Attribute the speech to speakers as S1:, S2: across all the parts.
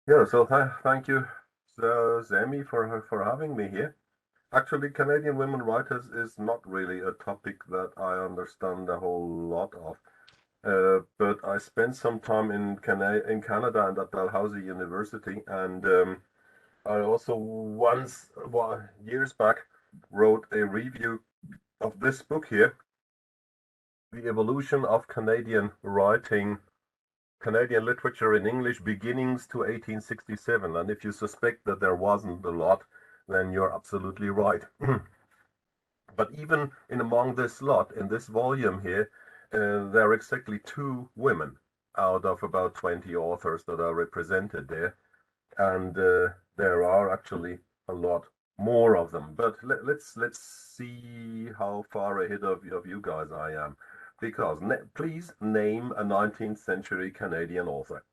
S1: Yeah, so thank you, Sammy, for having me here. Actually, Canadian women writers is not really a topic that I understand a whole lot of. But I spent some time in Canada and at Dalhousie University, and I also once, well, years back, wrote a review of this book here, The Evolution of Canadian Writing, Canadian Literature in English, Beginnings to 1867. And if you suspect that there wasn't a lot, then you're absolutely right. But even in among this lot, in this volume here, there are exactly two women out of about 20 authors that are represented there. And there are actually a lot more of them. But let's see how far ahead of you guys I am. Because please name a 19th century Canadian author.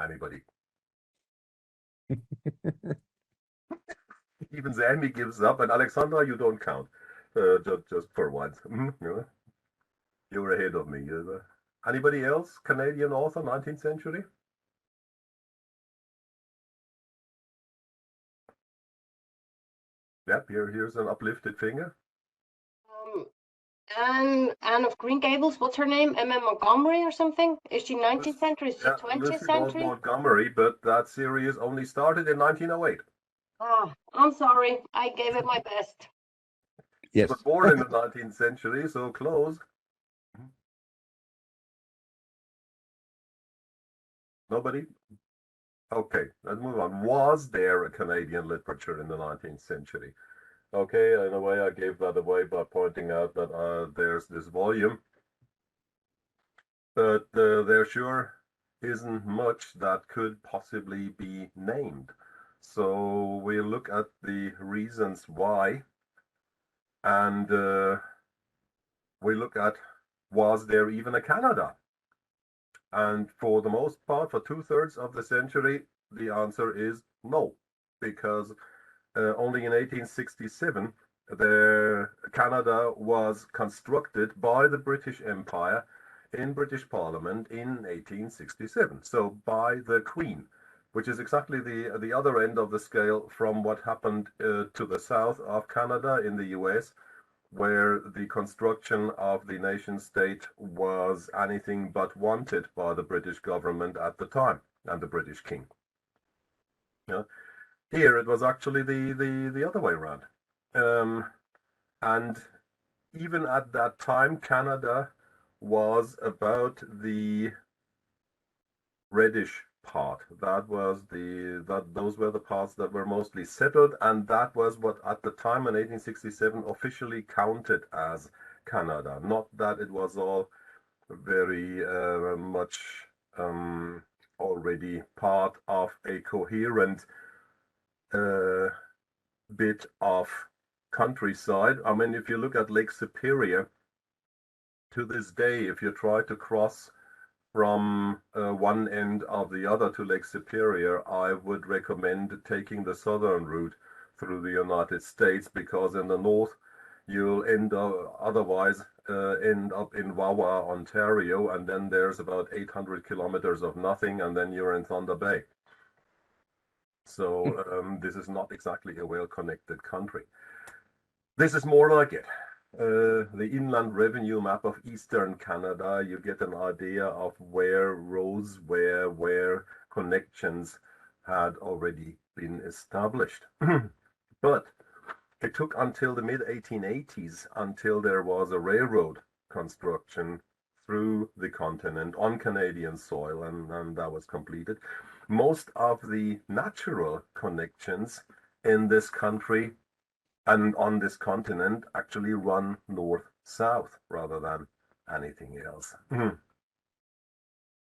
S1: Anybody? Even Zandy gives up, and Alexandra, you don't count. Just for once. You're ahead of me. Anybody else? Canadian author, 19th century? Yep, here's an uplifted finger.
S2: Anne of Green Gables, what's her name? M.M. Montgomery or something? Is she 19th century? Is she 20th
S1: Lucy
S2: century?
S1: Montgomery, but that series only started in 1908.
S2: Ah, I'm sorry. I gave it my best.
S1: Yes. She was born in the 19th century, so close. Nobody? Okay, let's move on. Was there a Canadian literature in the 19th century? Okay, in a way, I gave that away by pointing out that there's this volume, but there sure isn't much that could possibly be named. So we look at the reasons why, and we look at, was there even a Canada? And for the most part, for 2/3 of the century, the answer is no, because only in 1867 Canada was constructed by the British Empire in British Parliament in 1867. So by the Queen, which is exactly the other end of the scale from what happened to the south of Canada in the US, where the construction of the nation state was anything but wanted by the British government at the time and the British king. Yeah. Here it was actually the other way around. And even at that time, Canada was about the reddish part. Those were the parts that were mostly settled, and that was what at the time in 1867 officially counted as Canada. Not that it was all very much already part of a coherent bit of countryside. I mean, if you look at Lake Superior, to this day, if you try to cross from one end of the other to Lake Superior, I would recommend taking the southern route through the United States, because in the north you'll otherwise end up in Wawa, Ontario, and then there's about 800 kilometers of nothing, and then you're in Thunder Bay. So this is not exactly a well-connected country. This is more like it. The inland revenue map of eastern Canada, you get an idea of where roads, where connections had already been established. But it took until the mid-1880s until there was a railroad construction through the continent on Canadian soil, and that was completed. Most of the natural connections in this country and on this continent actually run north-south rather than anything else.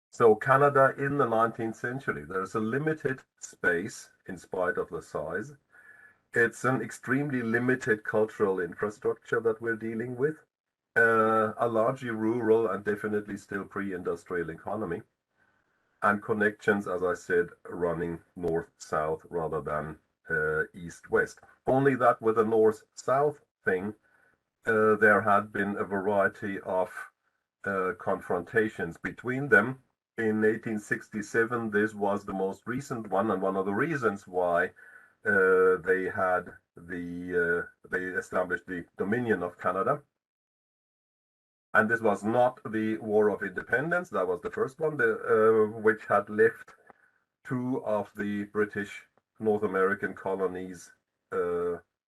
S1: So Canada in the 19th century, there's a limited space in spite of the size. It's an extremely limited cultural infrastructure that we're dealing with, a largely rural and definitely still pre-industrial economy, and connections, as I said, running north-south rather than east-west. Only that with the north-south thing, there had been a variety of confrontations between them, In 1867, this was the most recent one, and one of the reasons why they established the Dominion of Canada. And this was not the War of Independence, that was the first one, which had left two of the British North American colonies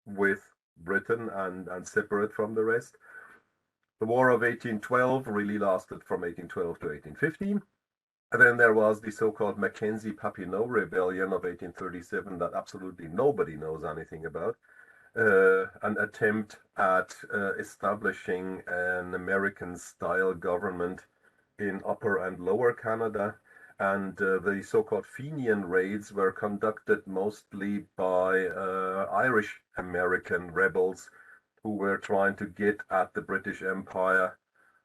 S1: with Britain and separate from the rest. The War of 1812 really lasted from 1812 to 1815. And then there was the so-called Mackenzie-Papineau Rebellion of 1837 that absolutely nobody knows anything about. An attempt at establishing an American-style government in Upper and Lower Canada. And the so-called Fenian raids were conducted mostly by Irish-American rebels who were trying to get at the British Empire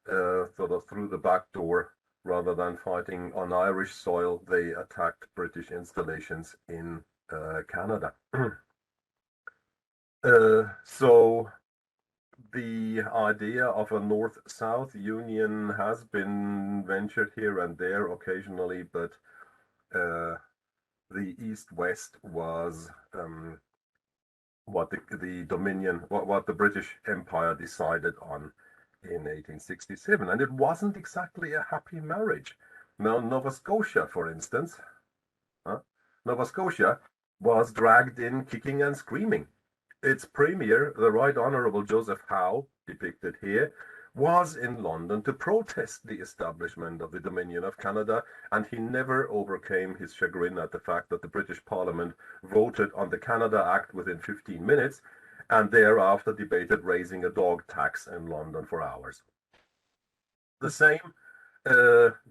S1: sort of through the back door. Rather than fighting on Irish soil, they attacked British installations in Canada. So the idea of a North-South union has been ventured here and there occasionally, but the East-West was what the Dominion, what the British Empire decided on in 1867, and it wasn't exactly a happy marriage. Now, Nova Scotia, for instance, Nova Scotia was dragged in kicking and screaming. Its premier, the Right Honourable Joseph Howe, depicted here, was in London to protest the establishment of the Dominion of Canada, and he never overcame his chagrin at the fact that the British Parliament voted on the Canada Act within 15 minutes, and thereafter debated raising a dog tax in London for hours. The same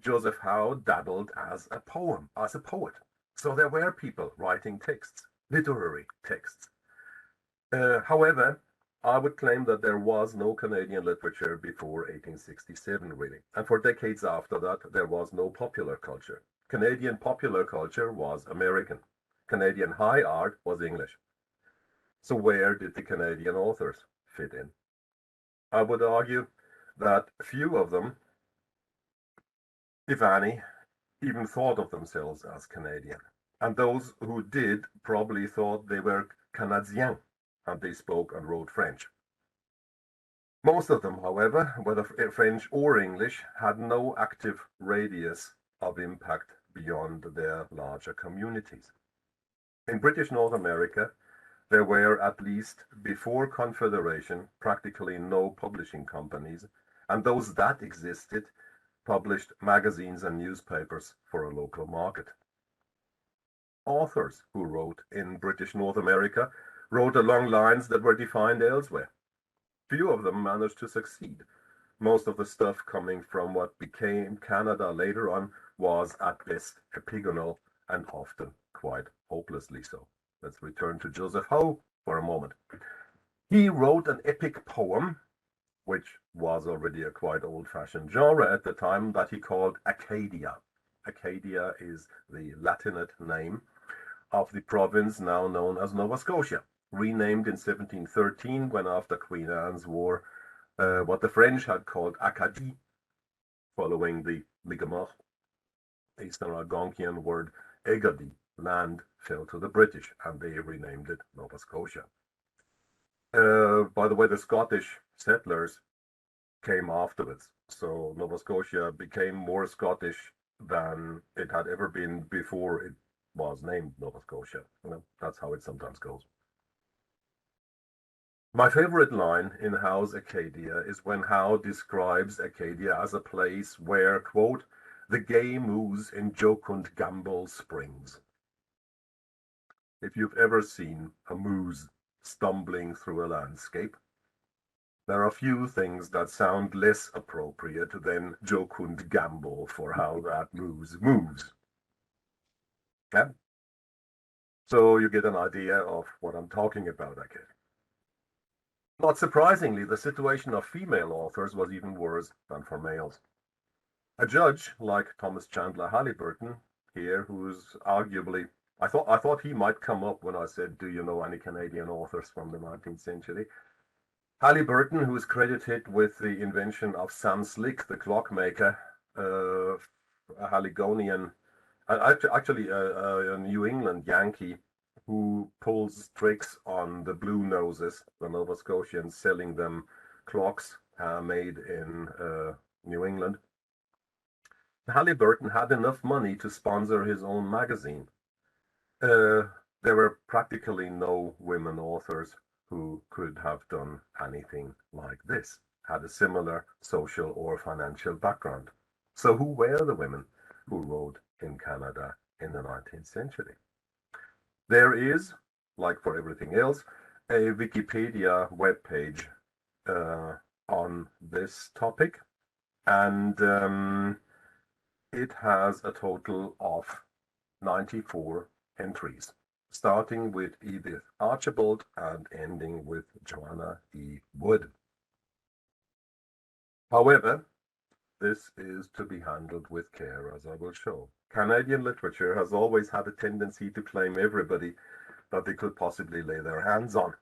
S1: Joseph Howe dabbled as a poet. So there were people writing texts, literary texts. However, I would claim that there was no Canadian literature before 1867, really. And for decades after that, there was no popular culture. Canadian popular culture was American. Canadian high art was English. So where did the Canadian authors fit in? I would argue that few of them, if any, even thought of themselves as Canadian. And those who did probably thought they were Canadiens, and they spoke and wrote French. Most of them, however, whether French or English, had no active radius of impact beyond their larger communities. In British North America, there were, at least before Confederation, practically no publishing companies, and those that existed published magazines and newspapers for a local market. Authors who wrote in British North America wrote along lines that were defined elsewhere. Few of them managed to succeed. Most of the stuff coming from what became Canada later on was at best epigonal and often quite hopelessly so. Let's return to Joseph Howe for a moment. He wrote an epic poem, which was already a quite old-fashioned genre at the time, that he called Acadia. Acadia is the Latinate name of the province now known as Nova Scotia, renamed in 1713 when, after Queen Anne's War, what the French had called Acadie, following the Mi'kmaq, Eastern Algonquian word Egadi, land, fell to the British, and they renamed it Nova Scotia. By the way, the Scottish settlers came afterwards, so Nova Scotia became more Scottish than it had ever been before it was named Nova Scotia. You know, that's how it sometimes goes. My favorite line in Howe's Acadia is when Howe describes Acadia as a place where, quote, the gay moose in jocund gambol springs. If you've ever seen a moose stumbling through a landscape, there are few things that sound less appropriate than jocund gambol for how that moose moves. Yeah? So you get an idea of what I'm talking about, I guess. Not surprisingly, the situation of female authors was even worse than for males. A judge like Thomas Chandler Halliburton here, who's arguably, I thought he might come up when I said, do you know any Canadian authors from the 19th century? Halliburton, who is credited with the invention of Sam Slick, the clockmaker, a Haligonian, actually a New England Yankee who pulls tricks on the Blue Noses, the Nova Scotians, selling them clocks made in New England. Halliburton had enough money to sponsor his own magazine. There were practically no women authors who could have done anything like this, had a similar social or financial background. So who were the women who wrote in Canada in the 19th century? There is, like for everything else, a Wikipedia webpage on this topic, and it has a total of 94 entries, starting with Edith Archibald and ending with Joanna E. Wood. However, this is to be handled with care, as I will show. Canadian literature has always had a tendency to claim everybody that they could possibly lay their hands on.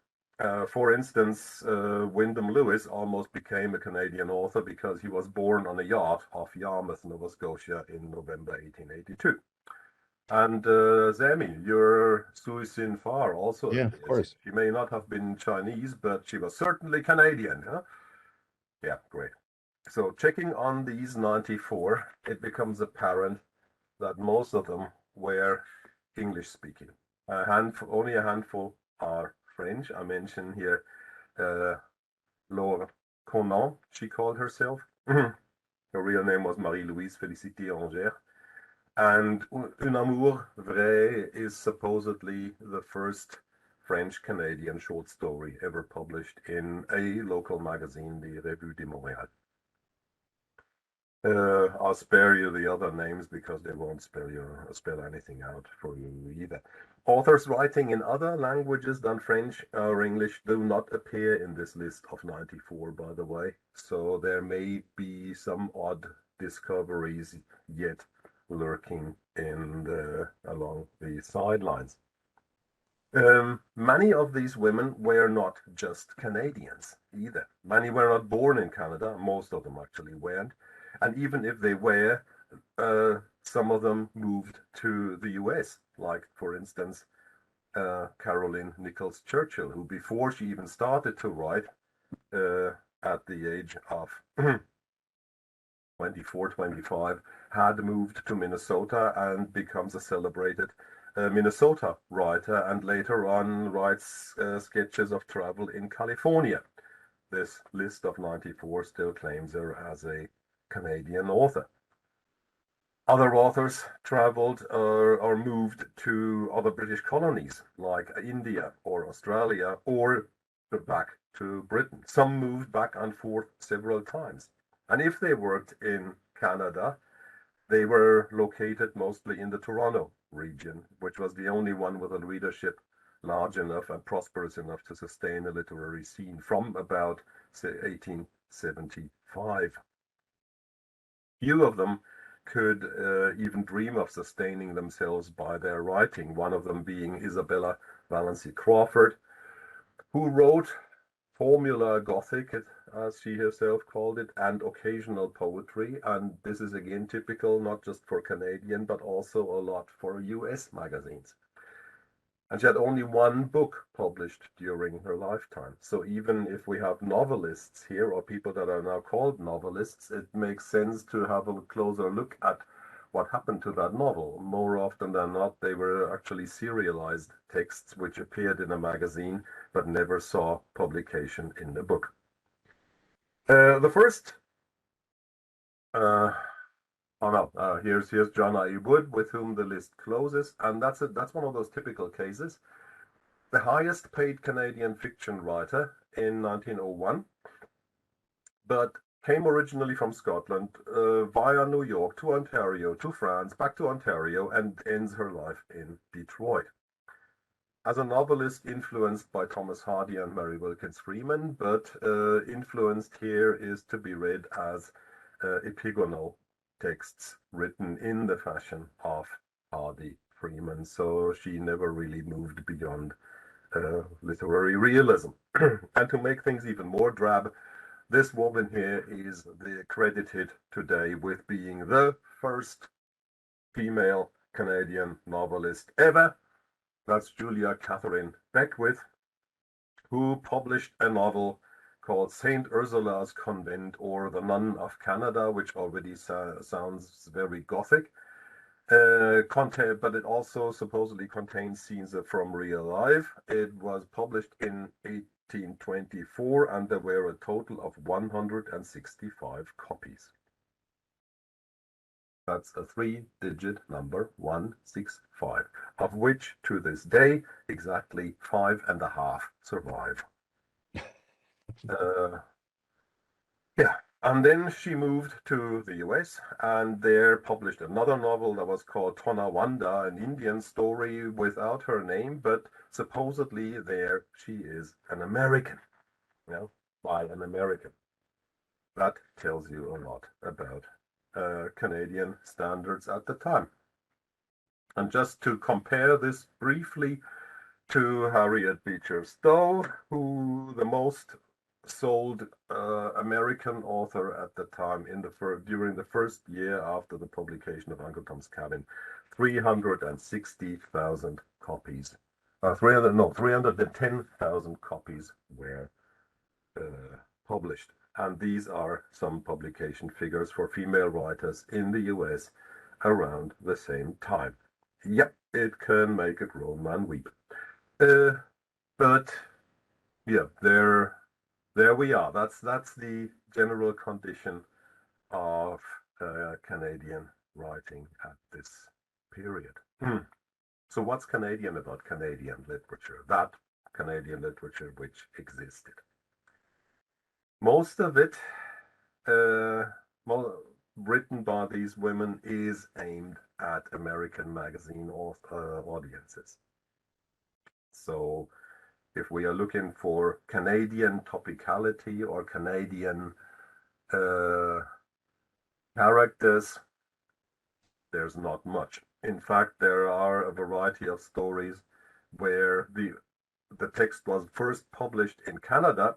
S1: For instance, Wyndham Lewis almost became a Canadian author because he was born on a yacht off Yarmouth, Nova Scotia in November 1882. And Zemi, your Sui Sin Far also
S3: Yeah,
S1: appears.
S3: of course.
S1: She may not have been Chinese, but she was certainly Canadian. Huh? Yeah, great. So checking on these 94, it becomes apparent that most of them were English speaking. Only a handful are French. I mention here Laure Conan, she called herself. Her real name was Marie-Louise Félicité Angers. And Un Amour Vrai is supposedly the first French-Canadian short story ever published in a local magazine, the Revue de Montréal. I'll spare you the other names because they won't spell anything out for you either. Authors writing in other languages than French or English do not appear in this list of 94, by the way. So there may be some odd discoveries yet lurking along the sidelines. Many of these women were not just Canadians either. Many were not born in Canada. Most of them actually weren't. And even if they were, some of them moved to the US, like, for instance, Caroline Nichols Churchill, who before she even started to write at the age of 24, 25, had moved to Minnesota and becomes a celebrated Minnesota writer, and later on writes sketches of travel in California. This list of 94 still claims her as a Canadian author. Other authors traveled or moved to other British colonies like India or Australia, or back to Britain. Some moved back and forth several times. And if they worked in Canada, they were located mostly in the Toronto region, which was the only one with a readership large enough and prosperous enough to sustain a literary scene from about, say, 1875. Few of them could even dream of sustaining themselves by their writing, one of them being Isabella Valancy Crawford, who wrote formula Gothic, as she herself called it, and occasional poetry. And this is again typical, not just for Canadian, but also a lot for US magazines. And she had only one book published during her lifetime. So even if we have novelists here, or people that are now called novelists, it makes sense to have a closer look at what happened to that novel. More often than not, they were actually serialized texts which appeared in a magazine but never saw publication in the book. The first, here's Joanna E. Wood, with whom the list closes, and that's one of those typical cases. The highest paid Canadian fiction writer in 1901, but came originally from Scotland, via New York to Ontario, to France, back to Ontario, and ends her life in Detroit. As a novelist influenced by Thomas Hardy and Mary Wilkins Freeman, but influenced here is to be read as epigonal texts written in the fashion of Hardy Freeman. So she never really moved beyond literary realism. And to make things even more drab, this woman here is credited today with being the first female Canadian novelist ever. That's Julia Catherine Beckwith, who published a novel called Saint Ursula's Convent, or The Nun of Canada, which already sounds very Gothic. But it also supposedly contains scenes from real life. It was published in 1824, and there were a total of 165 copies. That's a three-digit number, 165, of which to this day exactly 5.5 survive. Yeah, and then she moved to the US and there published another novel that was called Tonawanda, an Indian story without her name, but supposedly there she is an American, you know, by an American. That tells you a lot about Canadian standards at the time. And just to compare this briefly to Harriet Beecher Stowe, who the most sold American author at the time during the first year after the publication of Uncle Tom's Cabin, 360,000 copies. 310,000 copies were published. And these are some publication figures for female writers in the US around the same time. Yep, it can make a grown man weep. But yeah, there we are. That's the general condition of Canadian writing at this period. So what's Canadian about Canadian literature? That Canadian literature which existed. Most of it written by these women is aimed at American magazine audiences. So if we are looking for Canadian topicality or Canadian characters, there's not much. In fact, there are a variety of stories where the text was first published in Canada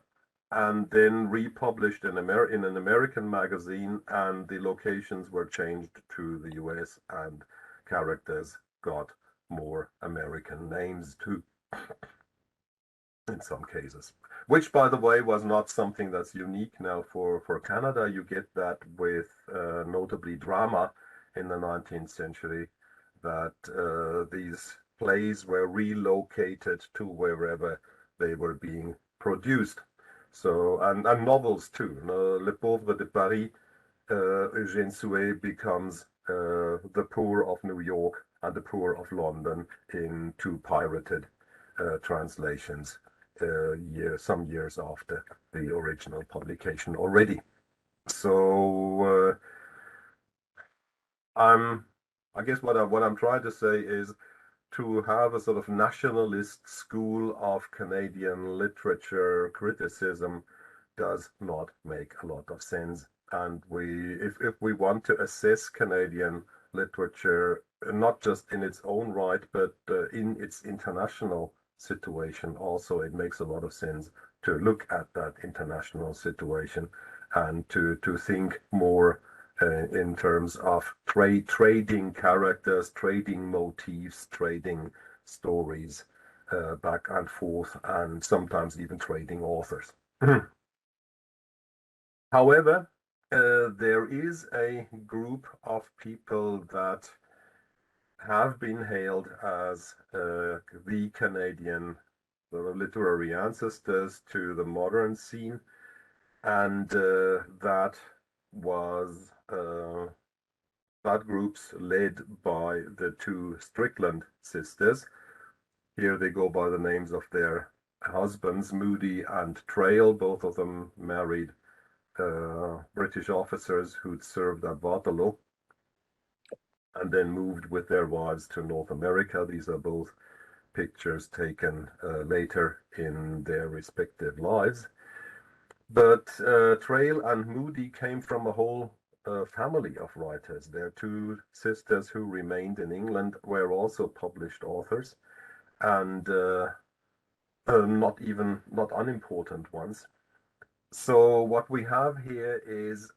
S1: and then republished in an American magazine, and the locations were changed to the US and characters got more American names too, in some cases. Which, by the way, was not something that's unique now for Canada. You get that with notably drama in the 19th century, that these plays were relocated to wherever they were being produced. So, and novels too. Le Pauvre de Paris, Eugène Sue becomes The Poor of New York and The Poor of London in two pirated translations some years after the original publication already. So I guess what I'm trying to say is, to have a sort of nationalist school of Canadian literature criticism does not make a lot of sense. And if we want to assess Canadian literature, not just in its own right, but in its international situation also, it makes a lot of sense to look at that international situation and to think more in terms of trading characters, trading motifs, trading stories back and forth, and sometimes even trading authors. However, there is a group of people that have been hailed as the Canadian literary ancestors to the modern scene, and that was that group's led by the two Strickland sisters. Here they go by the names of their husbands, Moody and Trail, both of them married British officers who'd served at Waterloo and then moved with their wives to North America. These are both pictures taken later in their respective lives. But Trail and Moody came from a whole family of writers. Their two sisters who remained in England were also published authors, and not unimportant ones. So what we have here is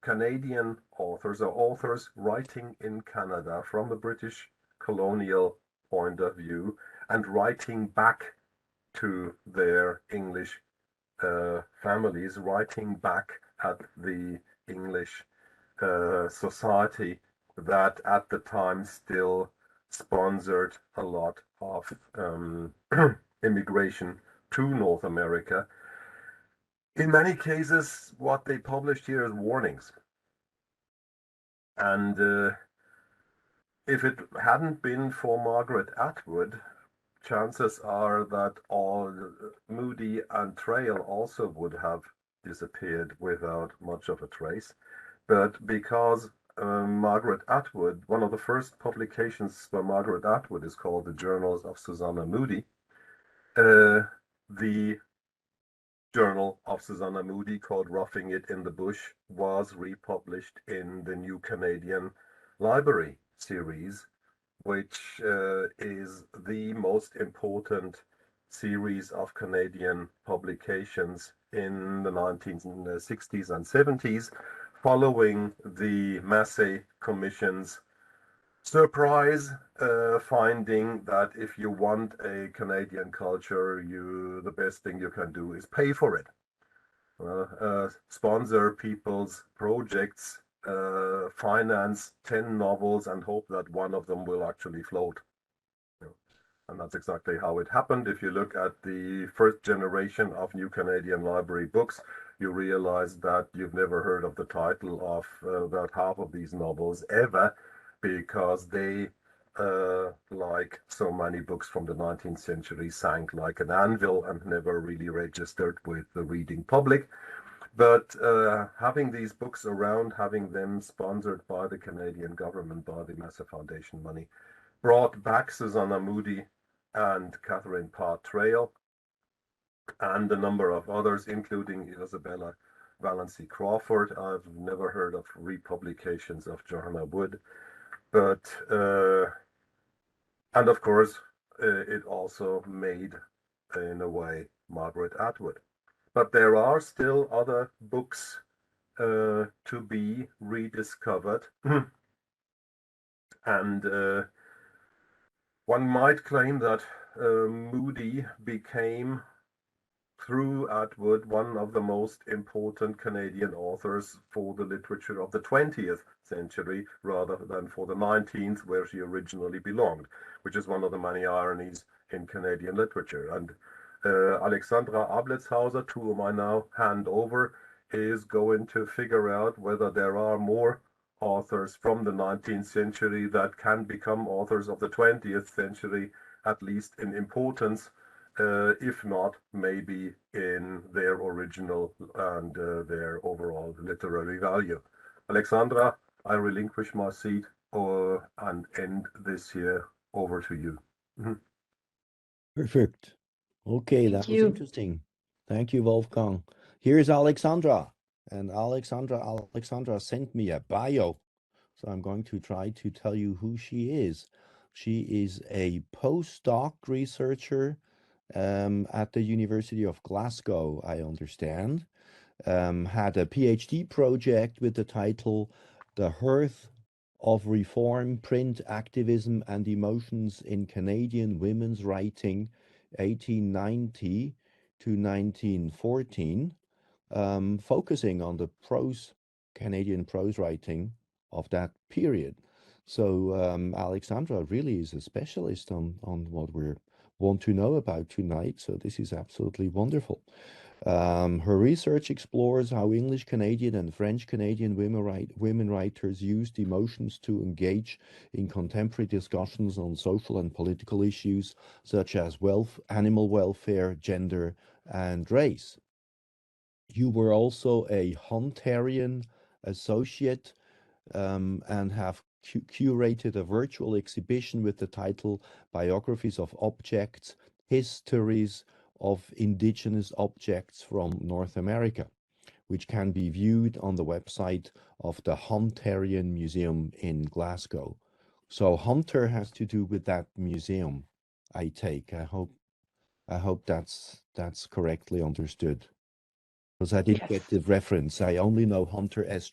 S1: Canadian authors or authors writing in Canada from the British colonial point of view and writing back to their English families, writing back at the English society that at the time still sponsored a lot of immigration to North America. In many cases, what they published here is warnings. And if it hadn't been for Margaret Atwood, chances are that all Moody and Trail also would have disappeared without much of a trace. But because Margaret Atwood, one of the first publications by Margaret Atwood is called The Journals of Susanna Moody, the Journal of Susanna Moody, called Roughing It in the Bush, was republished in the New Canadian Library series, which is the most important series of Canadian publications in the 1960s and 70s, following the Massey Commission's surprise finding that if you want a Canadian culture, the best thing you can do is pay for it. Sponsor people's projects, finance 10 novels and hope that one of them will actually float. And that's exactly how it happened. If you look at the first generation of New Canadian Library books, you realize that you've never heard of the title of about half of these novels ever, because they, like so many books from the 19th century, sank like an anvil and never really registered with the reading public. But having these books around, having them sponsored by the Canadian government, by the Massey Foundation money, brought back Susanna Moody and Catherine Parr Traill and a number of others, including Isabella Valancy Crawford. I've never heard of republications of Johanna Wood, but and of course it also made, in a way, Margaret Atwood. But there are still other books to be rediscovered, and one might claim that Moody became, through Atwood, one of the most important Canadian authors for the literature of the 20th century rather than for the 19th, where she originally belonged, which is one of the many ironies in Canadian literature. And Alexandra Abletshauser, to whom I now hand over, is going to figure out whether there are more authors from the 19th century that can become authors of the 20th century, at least in importance, if not maybe in their original and their overall literary value. Alexandra, I relinquish my seat and end this here. Over to you.
S3: Perfect. Okay, that was interesting. Thank you, Wolfgang. Here's Alexandra. And Alexandra sent me a bio. So I'm going to try to tell you who she is. She is a postdoc researcher at the University of Glasgow, I understand. Had a PhD project with the title The Hearth of Reform, Print, Activism and Emotions in Canadian Women's Writing, 1890 to 1914, focusing on the Canadian prose writing of that period. So Alexandra really is a specialist on what we want to know about tonight. So this is absolutely wonderful. Her research explores how English Canadian and French Canadian women writers used emotions to engage in contemporary discussions on social and political issues such as animal welfare, gender, and race. You were also a Hunterian associate and have curated a virtual exhibition with the title Biographies of Objects, Histories of Indigenous Objects from North America, which can be viewed on the website of the Hunterian Museum in Glasgow. So Hunter has to do with that museum, I take. I hope that's correctly understood. Because I didn't
S4: Yes.
S3: get the reference. I only know Hunter S.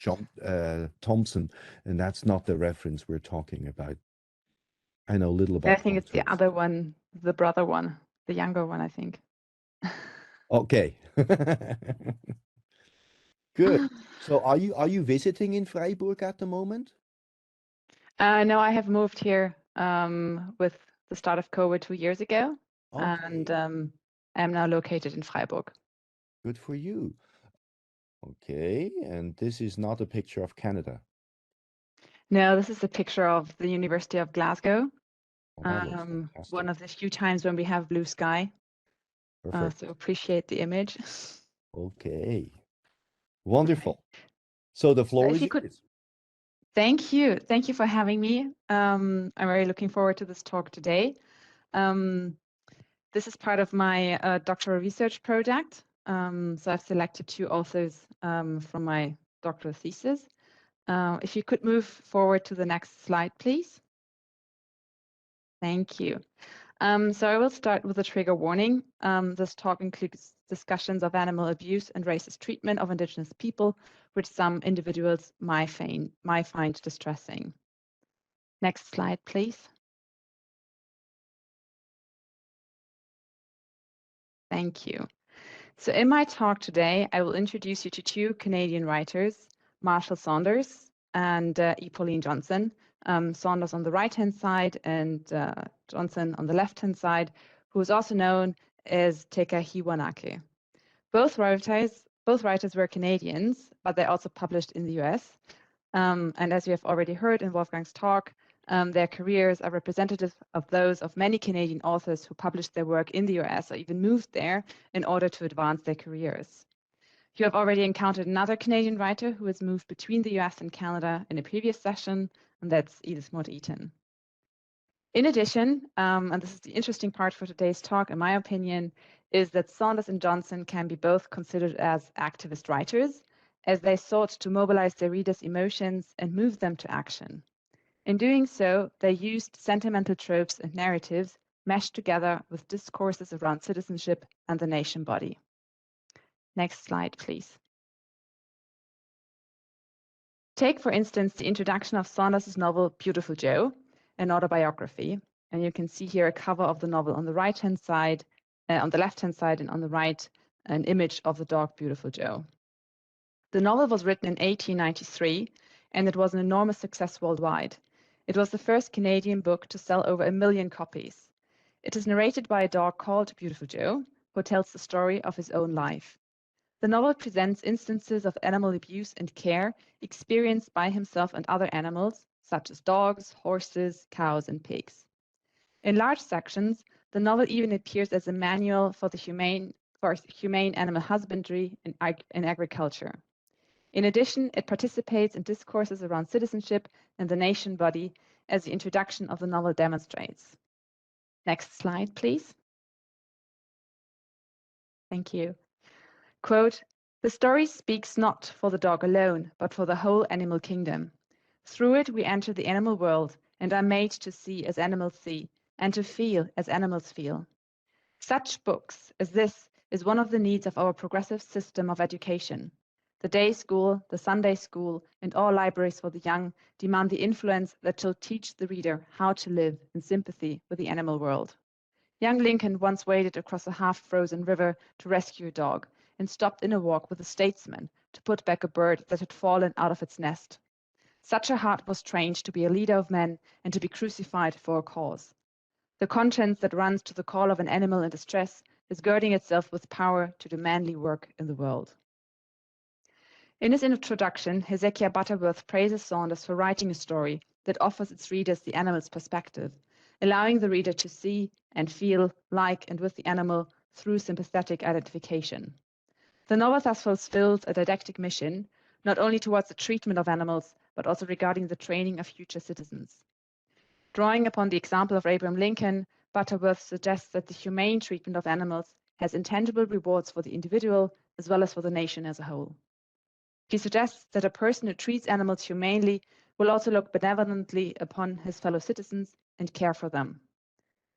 S3: Thompson, and that's not the reference we're talking about. I know little about
S4: I think it's the
S3: Carl-Schurz.
S4: other one, the brother one, the younger one, I think.
S3: Okay. Good. So are you visiting in Freiburg at the moment?
S4: No, I have moved here with the start of COVID 2 years ago, and
S3: Okay.
S4: I'm now located in Freiburg.
S3: Good for you. Okay, and this is not a picture of Canada.
S4: No, this is a picture of the University of Glasgow.
S3: Oh, that looks fantastic.
S4: One of the few times when we have blue sky.
S3: Perfect.
S4: So appreciate the image.
S3: Okay. Wonderful. So the floor
S4: If
S3: is
S4: you could,
S3: yours.
S4: thank you. Thank you for having me. I'm very looking forward to this talk today. This is part of my doctoral research project. So I've selected 2 authors from my doctoral thesis. If you could move forward to the next slide, please. Thank you. So I will start with a trigger warning. This talk includes discussions of animal abuse and racist treatment of indigenous people, which some individuals might find distressing. Next slide, please. Thank you. So in my talk today, I will introduce you to 2 Canadian writers, Marshall Saunders and E. Pauline Johnson. Saunders on the right-hand side and Johnson on the left-hand side, who is also known as Teka Hiwanake. Both writers were Canadians, but they also published in the US. And as we have already heard in Wolfgang's talk, their careers are representative of those of many Canadian authors who published their work in the US or even moved there in order to advance their careers. You have already encountered another Canadian writer who has moved between the US and Canada in a previous session, and that's Edith Maud Eaton. In addition, and this is the interesting part for today's talk, in my opinion, is that Saunders and Johnson can be both considered as activist writers, as they sought to mobilize their readers' emotions and move them to action. In doing so, they used sentimental tropes and narratives meshed together with discourses around citizenship and the nation body. Next slide, please. Take, for instance, the introduction of Saunders' novel Beautiful Joe, an autobiography. And you can see here a cover of the novel on the right-hand side, on the left-hand side, and on the right, an image of the dog Beautiful Joe. The novel was written in 1893, and it was an enormous success worldwide. It was the first Canadian book to sell over 1 million copies. It is narrated by a dog called Beautiful Joe, who tells the story of his own life. The novel presents instances of animal abuse and care experienced by himself and other animals, such as dogs, horses, cows, and pigs. In large sections, the novel even appears as a manual for humane animal husbandry and agriculture. In addition, it participates in discourses around citizenship and the nation body, as the introduction of the novel demonstrates. Next slide, please. Thank you. Quote, "The story speaks not for the dog alone, but for the whole animal kingdom. Through it we enter the animal world and are made to see as animals see, and to feel as animals feel. Such books as this is one of the needs of our progressive system of education. The day school, the Sunday school, and all libraries for the young demand the influence that shall teach the reader how to live in sympathy with the animal world. Young Lincoln once waded across a half-frozen river to rescue a dog and stopped in a walk with a statesman to put back a bird that had fallen out of its nest. Such a heart was trained to be a leader of men and to be crucified for a cause. The conscience that runs to the call of an animal in distress is girding itself with power to do manly work in the world." In his introduction, Hezekiah Butterworth praises Saunders for writing a story that offers its readers the animal's perspective, allowing the reader to see and feel like and with the animal through sympathetic identification. The novel thus fulfills a didactic mission, not only towards the treatment of animals, but also regarding the training of future citizens. Drawing upon the example of Abraham Lincoln, Butterworth suggests that the humane treatment of animals has intangible rewards for the individual as well as for the nation as a whole. He suggests that a person who treats animals humanely will also look benevolently upon his fellow citizens and care for them.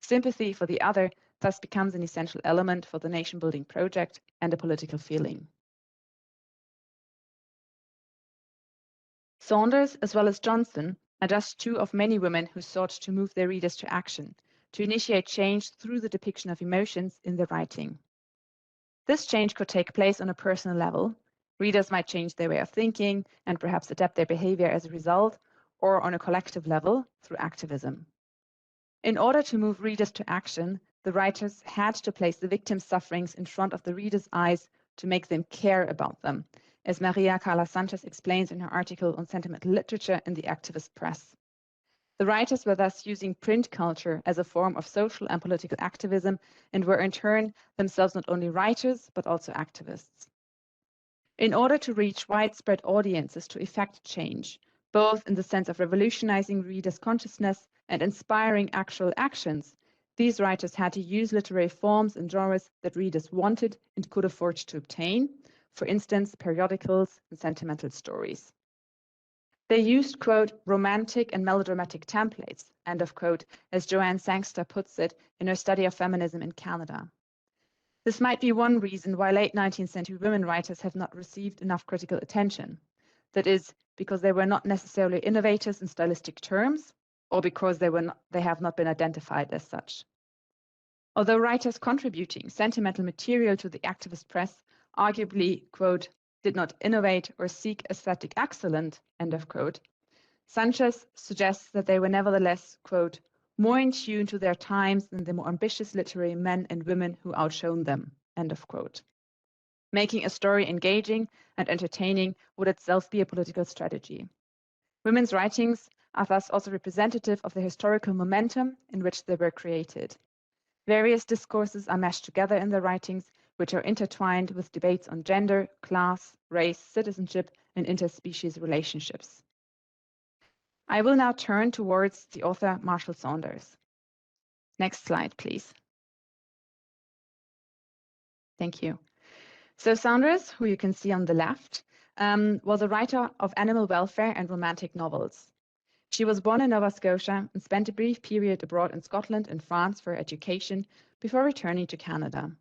S4: Sympathy for the other thus becomes an essential element for the nation-building project and a political feeling. Saunders, as well as Johnson, are just two of many women who sought to move their readers to action, to initiate change through the depiction of emotions in their writing. This change could take place on a personal level. Readers might change their way of thinking and perhaps adapt their behavior as a result, or on a collective level through activism. In order to move readers to action, the writers had to place the victims' sufferings in front of the readers' eyes to make them care about them, as Maria Callas-Sanchez explains in her article on sentimental literature in the activist press. The writers were thus using print culture as a form of social and political activism and were in turn themselves not only writers, but also activists. In order to reach widespread audiences to effect change, both in the sense of revolutionizing readers' consciousness and inspiring actual actions, these writers had to use literary forms and genres that readers wanted and could afford to obtain, for instance, periodicals and sentimental stories. They used, quote, romantic and melodramatic templates, end of quote, as Joanne Sangster puts it in her study of feminism in Canada. This might be one reason why late 19th century women writers have not received enough critical attention. That is, because they were not necessarily innovators in stylistic terms, or because they have not been identified as such. Although writers contributing sentimental material to the activist press arguably, quote, did not innovate or seek aesthetic excellence, end of quote, Sanchez suggests that they were nevertheless, quote, more in tune to their times than the more ambitious literary men and women who outshone them, end of quote. Making a story engaging and entertaining would itself be a political strategy. Women's writings are thus also representative of the historical momentum in which they were created. Various discourses are meshed together in their writings, which are intertwined with debates on gender, class, race, citizenship, and interspecies relationships. I will now turn towards the author Marshall Saunders. Next slide, please. Thank you. So Saunders, who you can see on the left, was a writer of animal welfare and romantic novels. She was born in Nova Scotia and spent a brief period abroad in Scotland and France for education before returning to Canada.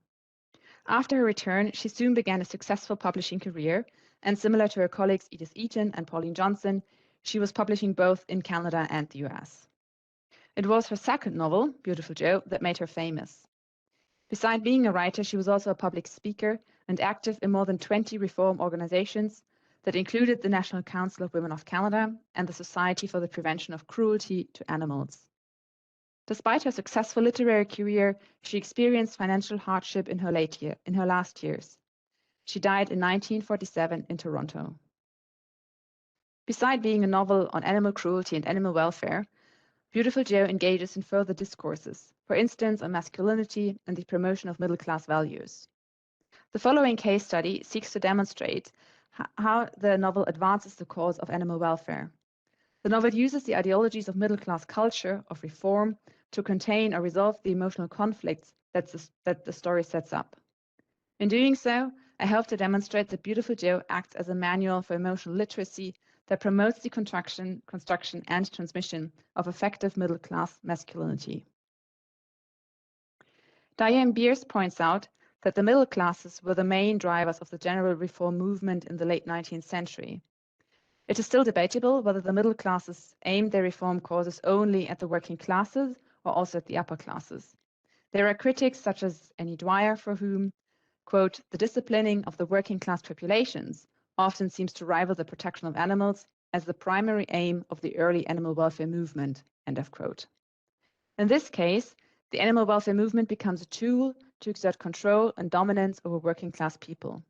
S4: After her return, she soon began a successful publishing career, and similar to her colleagues Edith Eaton and Pauline Johnson, she was publishing both in Canada and the US. It was her second novel, Beautiful Joe, that made her famous. Besides being a writer, she was also a public speaker and active in more than 20 reform organizations that included the National Council of Women of Canada and the Society for the Prevention of Cruelty to Animals. Despite her successful literary career, she experienced financial hardship in her last years. She died in 1947 in Toronto. Beside being a novel on animal cruelty and animal welfare, Beautiful Joe engages in further discourses, for instance, on masculinity and the promotion of middle-class values. The following case study seeks to demonstrate how the novel advances the cause of animal welfare. The novel uses the ideologies of middle-class culture of reform to contain or resolve the emotional conflicts that the story sets up. In doing so, I hope to demonstrate that Beautiful Joe acts as a manual for emotional literacy that promotes the construction and transmission of effective middle-class masculinity. Diane Beers points out that the middle classes were the main drivers of the general reform movement in the late 19th century. It is still debatable whether the middle classes aimed their reform causes only at the working classes or also at the upper classes. There are critics such as Annie Dwyer for whom, quote, the disciplining of the working class populations often seems to rival the protection of animals as the primary aim of the early animal welfare movement, end of quote. In this case, the animal welfare movement becomes a tool to exert control and dominance over working class people.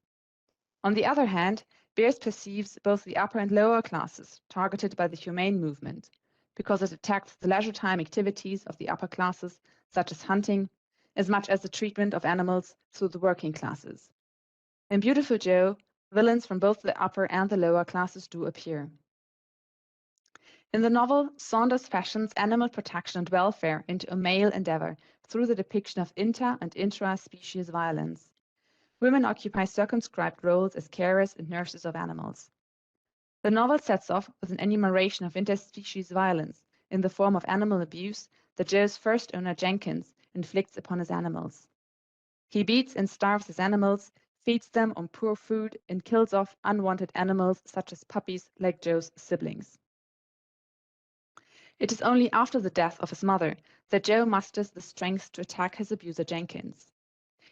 S4: On the other hand, Beers perceives both the upper and lower classes targeted by the humane movement, because it attacks the leisure time activities of the upper classes, such as hunting, as much as the treatment of animals through the working classes. In Beautiful Joe, villains from both the upper and the lower classes do appear. In the novel, Saunders fashions animal protection and welfare into a male endeavor through the depiction of inter- and intra-species violence. Women occupy circumscribed roles as carers and nurses of animals. The novel sets off with an enumeration of interspecies violence in the form of animal abuse that Joe's first owner Jenkins inflicts upon his animals. He beats and starves his animals, feeds them on poor food, and kills off unwanted animals such as puppies like Joe's siblings. It is only after the death of his mother that Joe musters the strength to attack his abuser Jenkins.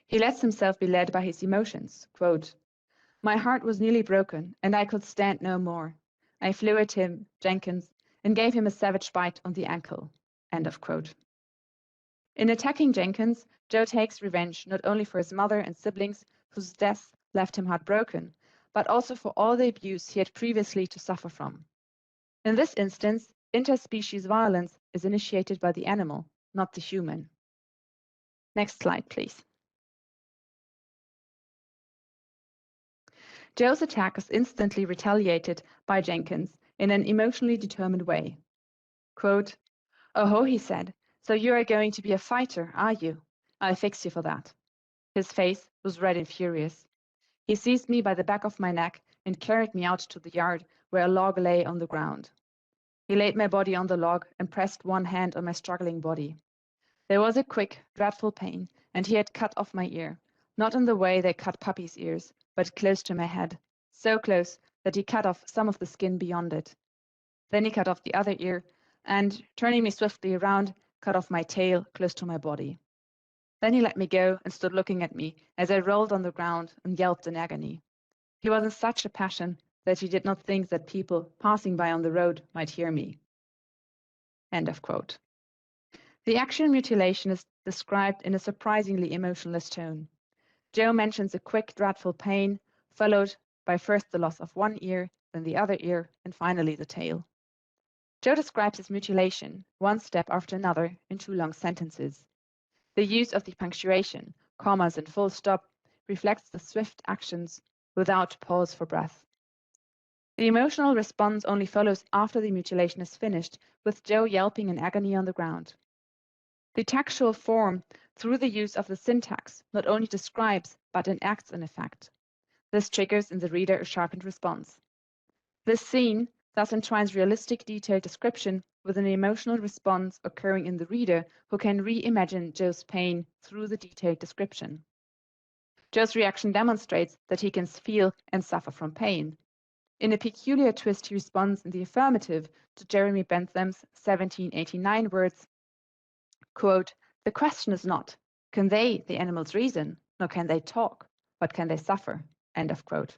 S4: He lets himself be led by his emotions. Quote, "My heart was nearly broken, and I could stand no more. I flew at him, Jenkins, and gave him a savage bite on the ankle." End of quote. In attacking Jenkins, Joe takes revenge not only for his mother and siblings, whose deaths left him heartbroken, but also for all the abuse he had previously to suffer from. In this instance, interspecies violence is initiated by the animal, not the human. Next slide, please. Joe's attack is instantly retaliated by Jenkins in an emotionally determined way. Quote, "Oh, he said, so you are going to be a fighter, are you? I'll fix you for that." His face was red and furious. He seized me by the back of my neck and carried me out to the yard where a log lay on the ground. He laid my body on the log and pressed one hand on my struggling body. There was a quick, dreadful pain, and he had cut off my ear, not in the way they cut puppies' ears, but close to my head, so close that he cut off some of the skin beyond it. Then he cut off the other ear, and, turning me swiftly around, cut off my tail close to my body. Then he let me go and stood looking at me as I rolled on the ground and yelped in agony. He was in such a passion that he did not think that people passing by on the road might hear me. End of quote. The actual mutilation is described in a surprisingly emotionless tone. Joe mentions a quick, dreadful pain, followed by first the loss of one ear, then the other ear, and finally the tail. Joe describes his mutilation, one step after another, in 2 long sentences. The use of the punctuation, commas, and full stop reflects the swift actions without pause for breath. The emotional response only follows after the mutilation is finished, with Joe yelping in agony on the ground. The textual form, through the use of the syntax, not only describes, but enacts an effect. This triggers in the reader a sharpened response. This scene thus entwines realistic, detailed description with an emotional response occurring in the reader, who can reimagine Joe's pain through the detailed description. Joe's reaction demonstrates that he can feel and suffer from pain. In a peculiar twist, he responds in the affirmative to Jeremy Bentham's 1789 words, quote, "The question is not, can they, the animals, reason, nor can they talk, but can they suffer?" End of quote.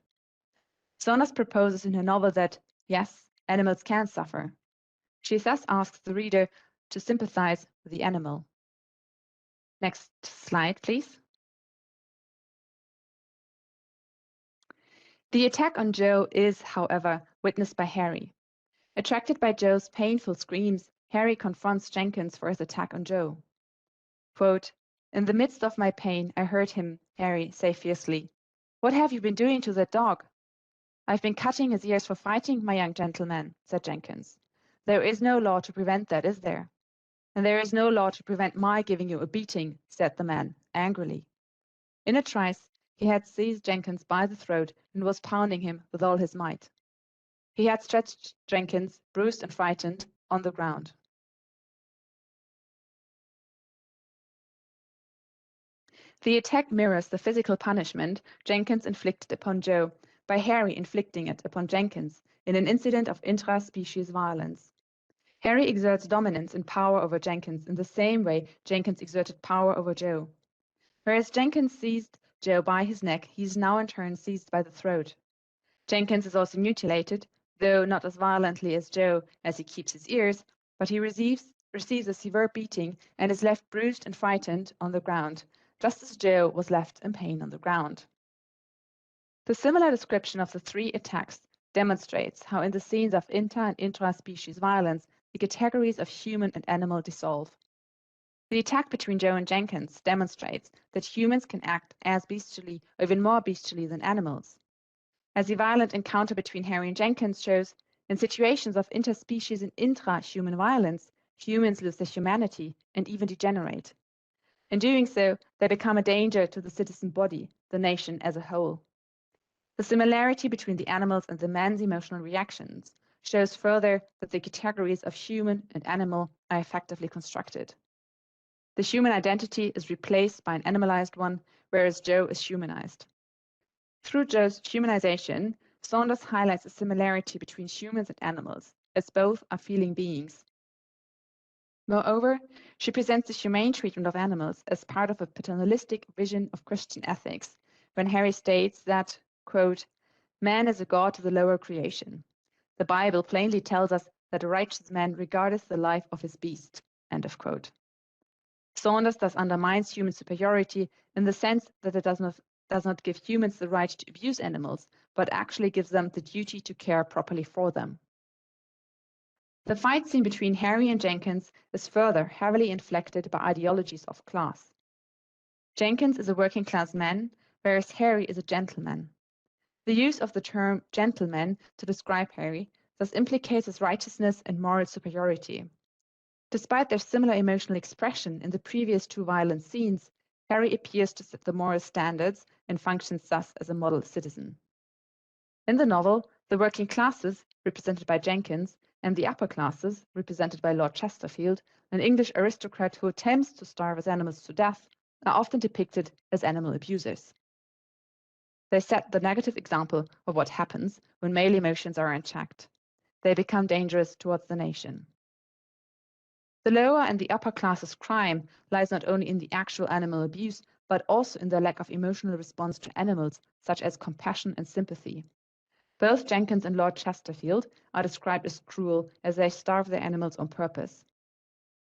S4: Sonas proposes in her novel that, yes, animals can suffer. She thus asks the reader to sympathize with the animal. Next slide, please. The attack on Joe is, however, witnessed by Harry. Attracted by Joe's painful screams, Harry confronts Jenkins for his attack on Joe. Quote, "In the midst of my pain, I heard him, Harry, say fiercely, 'What have you been doing to that dog?' 'I've been cutting his ears for fighting, my young gentleman,' said Jenkins. 'There is no law to prevent that, is there?' 'And there is no law to prevent my giving you a beating,' said the man, angrily. In a trice, he had seized Jenkins by the throat and was pounding him with all his might. He had stretched Jenkins, bruised and frightened, on the ground. The attack mirrors the physical punishment Jenkins inflicted upon Joe by Harry inflicting it upon Jenkins in an incident of intra-species violence. Harry exerts dominance and power over Jenkins in the same way Jenkins exerted power over Joe. Whereas Jenkins seized Joe by his neck, he is now in turn seized by the throat. Jenkins is also mutilated, though not as violently as Joe, as he keeps his ears, but he receives a severe beating and is left bruised and frightened on the ground, just as Joe was left in pain on the ground. The similar description of the 3 attacks demonstrates how in the scenes of inter- and intra-species violence, the categories of human and animal dissolve. The attack between Joe and Jenkins demonstrates that humans can act as bestially or even more bestially than animals. As the violent encounter between Harry and Jenkins shows, in situations of interspecies and intra-human violence, humans lose their humanity and even degenerate. In doing so, they become a danger to the citizen body, the nation as a whole. The similarity between the animals and the man's emotional reactions shows further that the categories of human and animal are effectively constructed. The human identity is replaced by an animalized one, whereas Joe is humanized. Through Jo's humanization, Saunders highlights a similarity between humans and animals, as both are feeling beings. Moreover, she presents the humane treatment of animals as part of a paternalistic vision of Christian ethics, when Harry states that, quote, "Man is a god to the lower creation. The Bible plainly tells us that a righteous man regardeth the life of his beast," end of quote. Saunders thus undermines human superiority in the sense that it does not give humans the right to abuse animals, but actually gives them the duty to care properly for them. The fight scene between Harry and Jenkins is further heavily inflected by ideologies of class. Jenkins is a working class man, whereas Harry is a gentleman. The use of the term gentleman to describe Harry thus implicates his righteousness and moral superiority. Despite their similar emotional expression in the previous two violent scenes, Harry appears to set the moral standards and functions thus as a model citizen. In the novel, the working classes, represented by Jenkins, and the upper classes, represented by Lord Chesterfield, an English aristocrat who attempts to starve his animals to death, are often depicted as animal abusers. They set the negative example of what happens when male emotions are unchecked. They become dangerous towards the nation. The lower and the upper classes' crime lies not only in the actual animal abuse, but also in their lack of emotional response to animals, such as compassion and sympathy. Both Jenkins and Lord Chesterfield are described as cruel, as they starve their animals on purpose.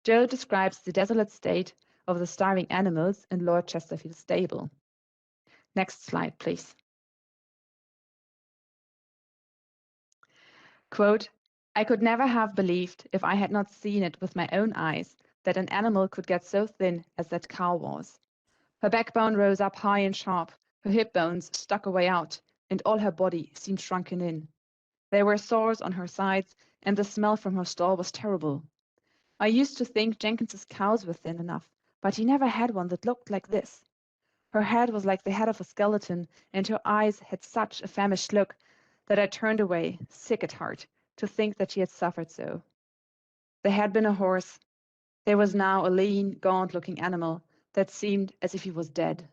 S4: Jo describes the desolate state of the starving animals in Lord Chesterfield's stable. Next slide, please. Quote, "I could never have believed, if I had not seen it with my own eyes, that an animal could get so thin as that cow was. Her backbone rose up high and sharp, her hip bones stuck away out, and all her body seemed shrunken in. There were sores on her sides, and the smell from her stall was terrible. I used to think Jenkins's cows were thin enough, but he never had one that looked like this. Her head was like the head of a skeleton, and her eyes had such a famished look that I turned away, sick at heart, to think that she had suffered so. There had been a horse. There was now a lean, gaunt-looking animal that seemed as if he was dead.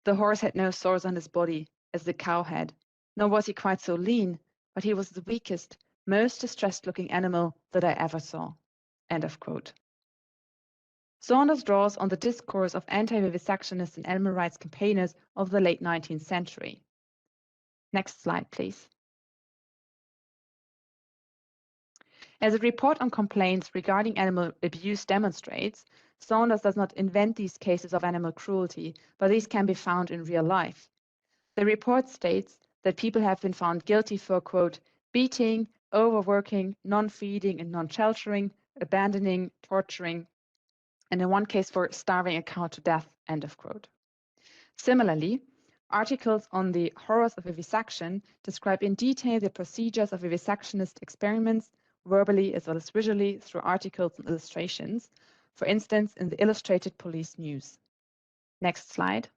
S4: The horse had no sores on his body, as the cow had, nor was he quite so lean, but he was the weakest, most distressed-looking animal that I ever saw." End of quote. Saunders draws on the discourse of anti-vivisectionists and animal rights campaigners of the late 19th century. Next slide, please. As a report on complaints regarding animal abuse demonstrates, Saunders does not invent these cases of animal cruelty, but these can be found in real life. The report states that people have been found guilty for, quote, "beating, overworking, non-feeding and non-sheltering, abandoning, torturing, and in one case for starving a cow to death," end of quote. Similarly, articles on the horrors of vivisection describe in detail the procedures of vivisectionist experiments, verbally as well as visually, through articles and illustrations, for instance, in the Illustrated Police News. Next slide.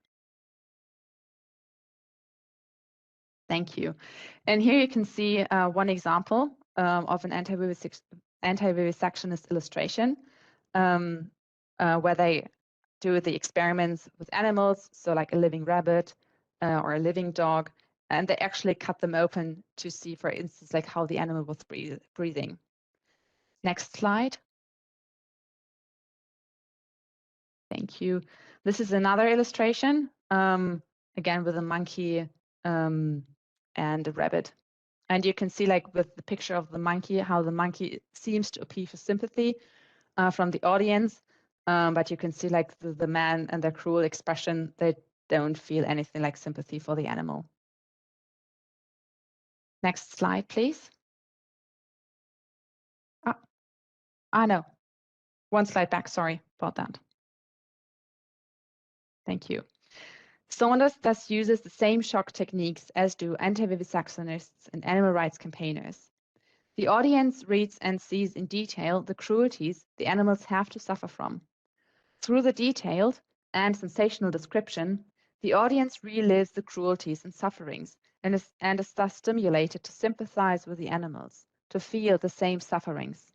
S4: Thank you. And here you can see one example of an anti-vivisectionist illustration where they do the experiments with animals, so like a living rabbit or a living dog, and they actually cut them open to see, for instance, like how the animal was breathing. Next slide. Thank you. This is another illustration, again with a monkey and a rabbit. And you can see, like with the picture of the monkey, how the monkey seems to appeal for sympathy from the audience. But you can see, like the man and their cruel expression, they don't feel anything like sympathy for the animal. Next slide, please. No, one slide back. Sorry about that. Thank you. Saunders thus uses the same shock techniques as do anti-vivisectionists and animal rights campaigners. The audience reads and sees in detail the cruelties the animals have to suffer from. Through the detailed and sensational description, the audience relives the cruelties and sufferings and is thus stimulated to sympathize with the animals, to feel the same sufferings.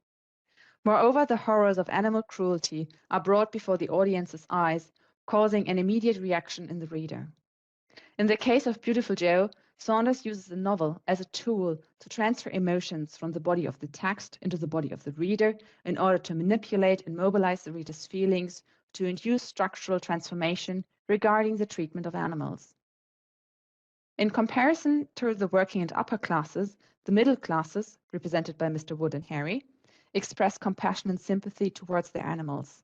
S4: Moreover, the horrors of animal cruelty are brought before the audience's eyes, causing an immediate reaction in the reader. In the case of Beautiful Joe, Saunders uses the novel as a tool to transfer emotions from the body of the text into the body of the reader in order to manipulate and mobilize the reader's feelings to induce structural transformation regarding the treatment of animals. In comparison to the working and upper classes, the middle classes, represented by Mr. Wood and Harry, express compassion and sympathy towards their animals.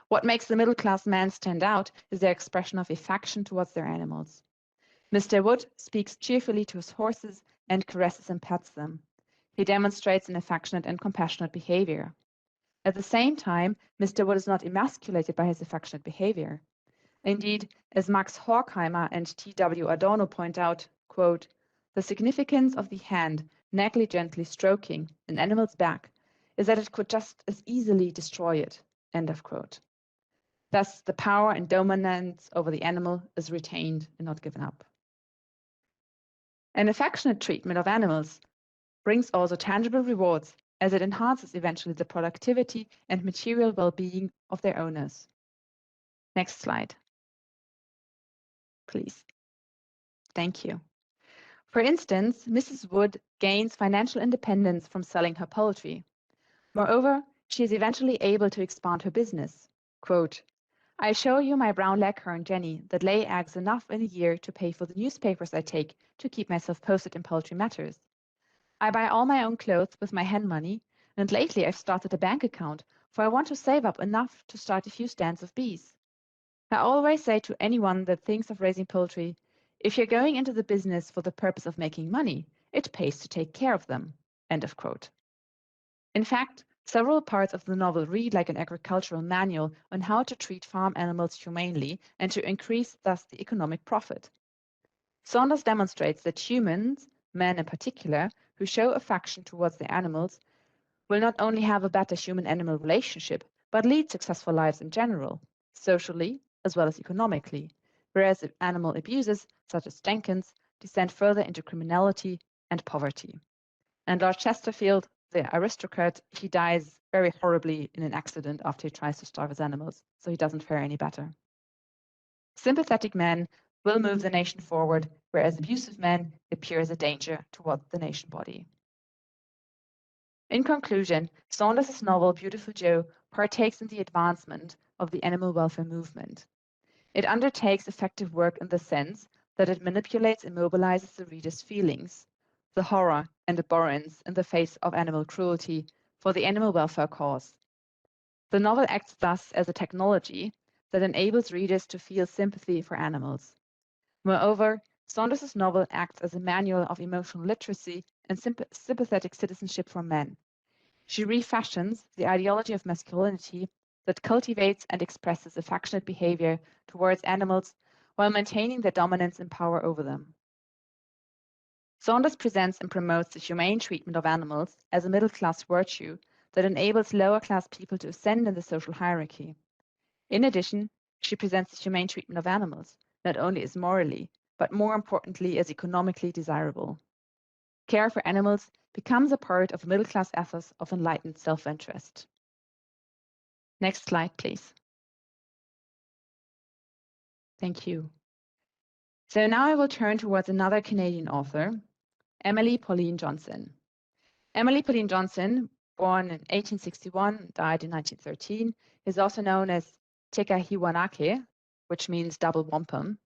S4: What makes the middle class man stand out is their expression of affection towards their animals. Mr. Wood speaks cheerfully to his horses and caresses and pets them. He demonstrates an affectionate and compassionate behavior. At the same time, Mr. Wood is not emasculated by his affectionate behavior. Indeed, as Max Horkheimer and T.W. Adorno point out, quote, "The significance of the hand negligently stroking an animal's back is that it could just as easily destroy it," end of quote. Thus, the power and dominance over the animal is retained and not given up. An affectionate treatment of animals brings also tangible rewards, as it enhances eventually the productivity and material well-being of their owners. Next slide, please. Thank you. For instance, Mrs. Wood gains financial independence from selling her poultry. Moreover, she is eventually able to expand her business. Quote, "I show you my brown leghorn Jenny that lay eggs enough in a year to pay for the newspapers I take to keep myself posted in poultry matters. I buy all my own clothes with my hen money, and lately I've started a bank account, for I want to save up enough to start a few stands of bees. I always say to anyone that thinks of raising poultry, if you're going into the business for the purpose of making money, it pays to take care of them." End of quote. In fact, several parts of the novel read like an agricultural manual on how to treat farm animals humanely and to increase thus the economic profit. Saunders demonstrates that humans, men in particular, who show affection towards their animals, will not only have a better human-animal relationship, but lead successful lives in general, socially as well as economically, whereas animal abuses, such as Jenkins, descend further into criminality and poverty. And Lord Chesterfield, the aristocrat, he dies very horribly in an accident after he tries to starve his animals, so he doesn't fare any better. Sympathetic men will move the nation forward, whereas abusive men appear as a danger toward the nation body. In conclusion, Saunders' novel Beautiful Joe partakes in the advancement of the animal welfare movement. It undertakes effective work in the sense that it manipulates and mobilizes the reader's feelings, the horror and abhorrence in the face of animal cruelty for the animal welfare cause. The novel acts thus as a technology that enables readers to feel sympathy for animals. Moreover, Saunders' novel acts as a manual of emotional literacy and sympathetic citizenship for men. She refashions the ideology of masculinity that cultivates and expresses affectionate behavior towards animals while maintaining their dominance and power over them. Saunders presents and promotes the humane treatment of animals as a middle-class virtue that enables lower-class people to ascend in the social hierarchy. In addition, she presents the humane treatment of animals not only as morally, but more importantly as economically desirable. Care for animals becomes a part of a middle-class ethos of enlightened self-interest. Next slide, please. Thank you. So now I will turn towards another Canadian author, Emily Pauline Johnson. Emily Pauline Johnson, born in 1861, died in 1913, is also known as Tekahiwanake, which means double wampum,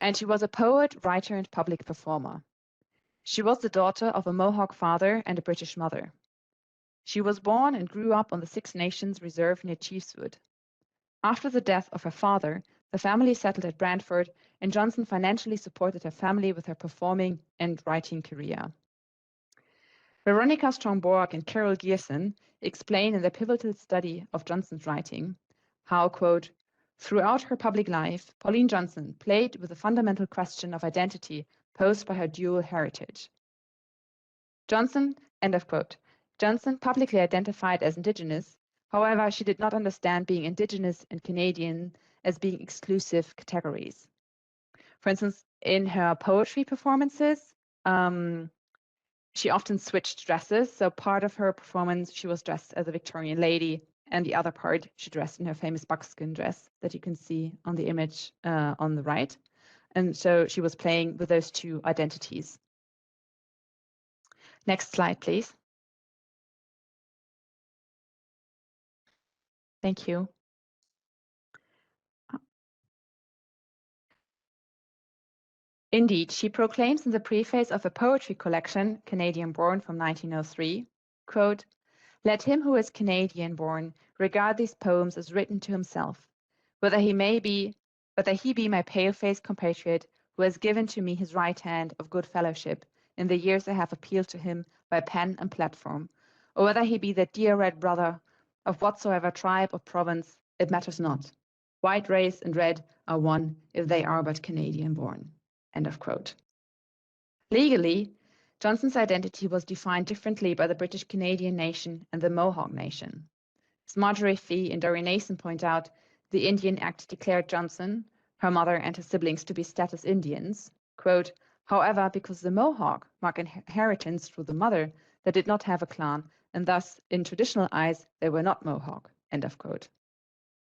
S4: and she was a poet, writer, and public performer. She was the daughter of a Mohawk father and a British mother. She was born and grew up on the Six Nations Reserve near Chiefswood. After the death of her father, the family settled at Brantford, and Johnson financially supported her family with her performing and writing career. Veronica Strongborg and Carol Gearson explain in their pivotal study of Johnson's writing how, quote, "Throughout her public life, Pauline Johnson played with the fundamental question of identity posed by her dual heritage." Johnson, end of quote. Johnson publicly identified as Indigenous. However, she did not understand being Indigenous and Canadian as being exclusive categories. For instance, in her poetry performances, she often switched dresses. So part of her performance, she was dressed as a Victorian lady, and the other part, she dressed in her famous buckskin dress that you can see on the image on the right. And so she was playing with those two identities. Next slide, please. Thank you. Indeed, she proclaims in the preface of a poetry collection, Canadian-born from 1903, quote, "Let him who is Canadian-born regard these poems as written to himself, whether he be my pale-faced compatriot who has given to me his right hand of good fellowship in the years I have appealed to him by pen and platform, or whether he be the dear red brother of whatsoever tribe or province, it matters not. White race and red are one if they are but Canadian-born." End of quote. Legally, Johnson's identity was defined differently by the British Canadian nation and the Mohawk nation. As Marjorie Fee and Doreen Nason point out, the Indian Act declared Johnson, her mother, and her siblings to be status Indians. Quote, "However, because the Mohawk mark inheritance through the mother, they did not have a clan, and thus, in traditional eyes, they were not Mohawk." End of quote.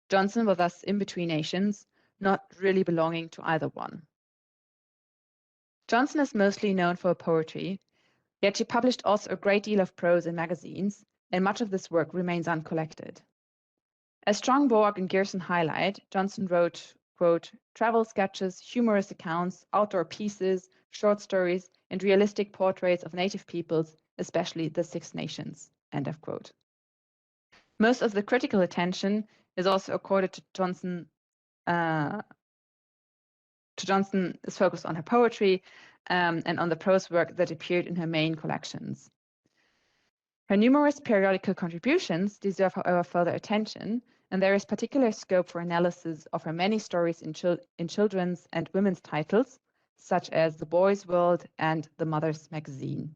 S4: Johnson was thus in between nations, not really belonging to either one. Johnson is mostly known for her poetry, yet she published also a great deal of prose in magazines, and much of this work remains uncollected. As Strongborg and Gerson highlight, Johnson wrote, quote, "travel sketches, humorous accounts, outdoor pieces, short stories, and realistic portraits of native peoples, especially the Six Nations." End of quote. Most of the critical attention is also accorded to Johnson is focused on her poetry and on the prose work that appeared in her main collections. Her numerous periodical contributions deserve, however, further attention, and there is particular scope for analysis of her many stories in children's and women's titles, such as The Boy's World and The Mother's Magazine.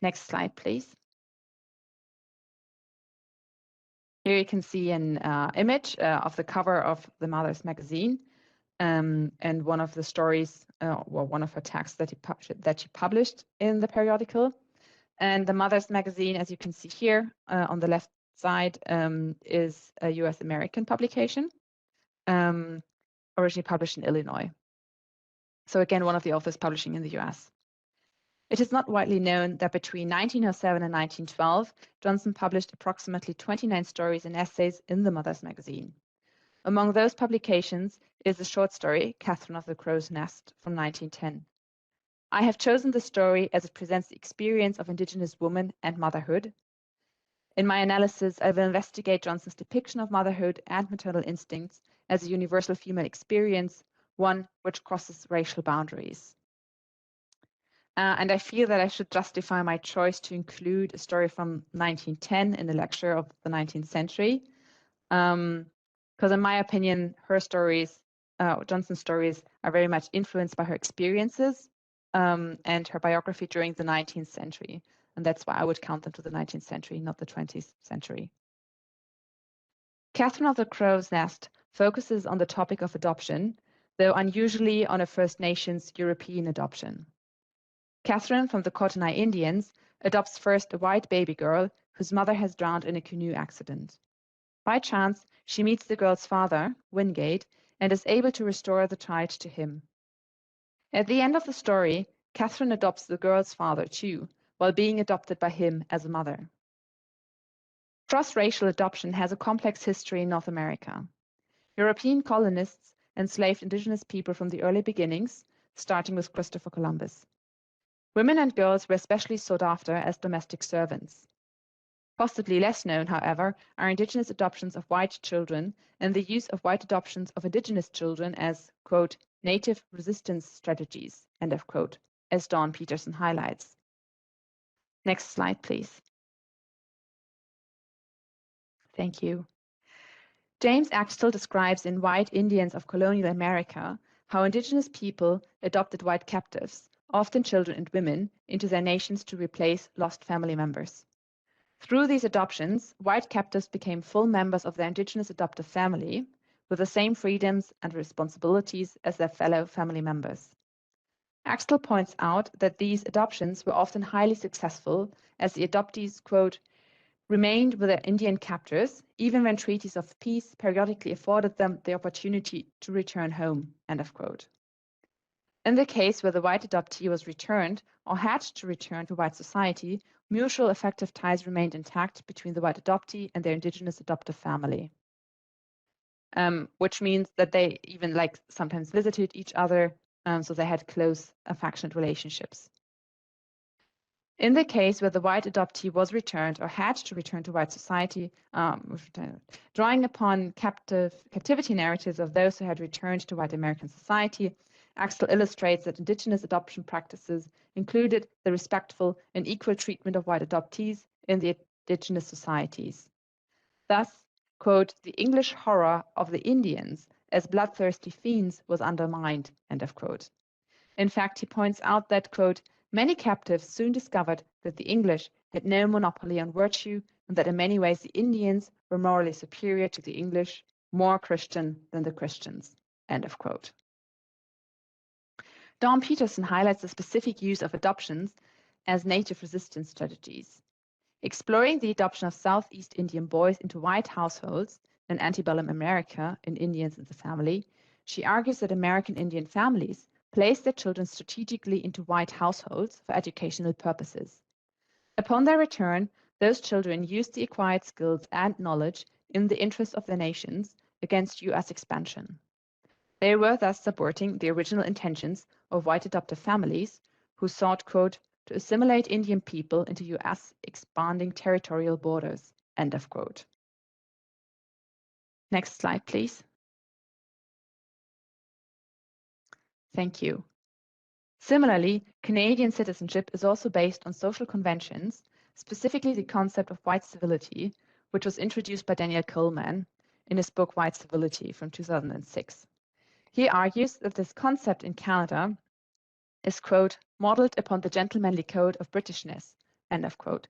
S4: Next slide, please. Here you can see an image of the cover of The Mother's Magazine. And one of the stories, one of her texts that she published in the periodical. And the Mother's Magazine, as you can see here on the left side, is a US American publication, originally published in Illinois. So again, one of the authors publishing in the US. It is not widely known that between 1907 and 1912, Johnson published approximately 29 stories and essays in the Mother's Magazine. Among those publications is the short story, Catherine of the Crow's Nest, from 1910. I have chosen the story as it presents the experience of Indigenous woman and motherhood. In my analysis, I will investigate Johnson's depiction of motherhood and maternal instincts as a universal female experience, one which crosses racial boundaries. And I feel that I should justify my choice to include a story from 1910 in the lecture of the 19th century. Because in my opinion, her stories, Johnson's stories, are very much influenced by her experiences and her biography during the 19th century. And that's why I would count them to the 19th century, not the 20th century. Catherine of the Crow's Nest focuses on the topic of adoption, though unusually on a First Nations European adoption. Catherine from the Kootenai Indians adopts first a white baby girl whose mother has drowned in a canoe accident. By chance, she meets the girl's father, Wingate, and is able to restore the child to him. At the end of the story, Catherine adopts the girl's father too, while being adopted by him as a mother. Cross-racial adoption has a complex history in North America. European colonists enslaved indigenous people from the early beginnings, starting with Christopher Columbus. Women and girls were especially sought after as domestic servants. Possibly less known, however, are indigenous adoptions of white children and the use of white adoptions of indigenous children as, quote, native resistance strategies, end of quote, as Dawn Peterson highlights. Next slide, please. Thank you. James Axtell describes in White Indians of Colonial America how indigenous people adopted white captives, often children and women, into their nations to replace lost family members. Through these adoptions, white captives became full members of their indigenous adoptive family, with the same freedoms and responsibilities as their fellow family members. Axtell points out that these adoptions were often highly successful, as the adoptees, quote, remained with their Indian captors, even when treaties of peace periodically afforded them the opportunity to return home, end of quote. In the case where the white adoptee was returned or had to return to white society, mutual affective ties remained intact between the white adoptee and their indigenous adoptive family. Which means that they even sometimes visited each other, so they had close affectionate relationships. In the case where the white adoptee was returned or had to return to white society, drawing upon captivity narratives of those who had returned to white American society, Axel illustrates that indigenous adoption practices included the respectful and equal treatment of white adoptees in the indigenous societies. Thus, quote, the English horror of the Indians as bloodthirsty fiends was undermined, end of quote. In fact, he points out that, quote, many captives soon discovered that the English had no monopoly on virtue and that in many ways the Indians were morally superior to the English, more Christian than the Christians, end of quote. Dawn Peterson highlights the specific use of adoptions as native resistance strategies. Exploring the adoption of Southeast Indian boys into white households in antebellum America in Indians in the family, she argues that American Indian families placed their children strategically into white households for educational purposes. Upon their return, those children used the acquired skills and knowledge in the interest of their nations against US expansion. They were thus supporting the original intentions of white adoptive families who sought, quote, to assimilate Indian people into US expanding territorial borders, end of quote. Next slide, please. Thank you. Similarly, Canadian citizenship is also based on social conventions, specifically the concept of white civility, which was introduced by Daniel Coleman in his book White Civility from 2006. He argues that this concept in Canada is, quote, modeled upon the gentlemanly code of Britishness, end of quote,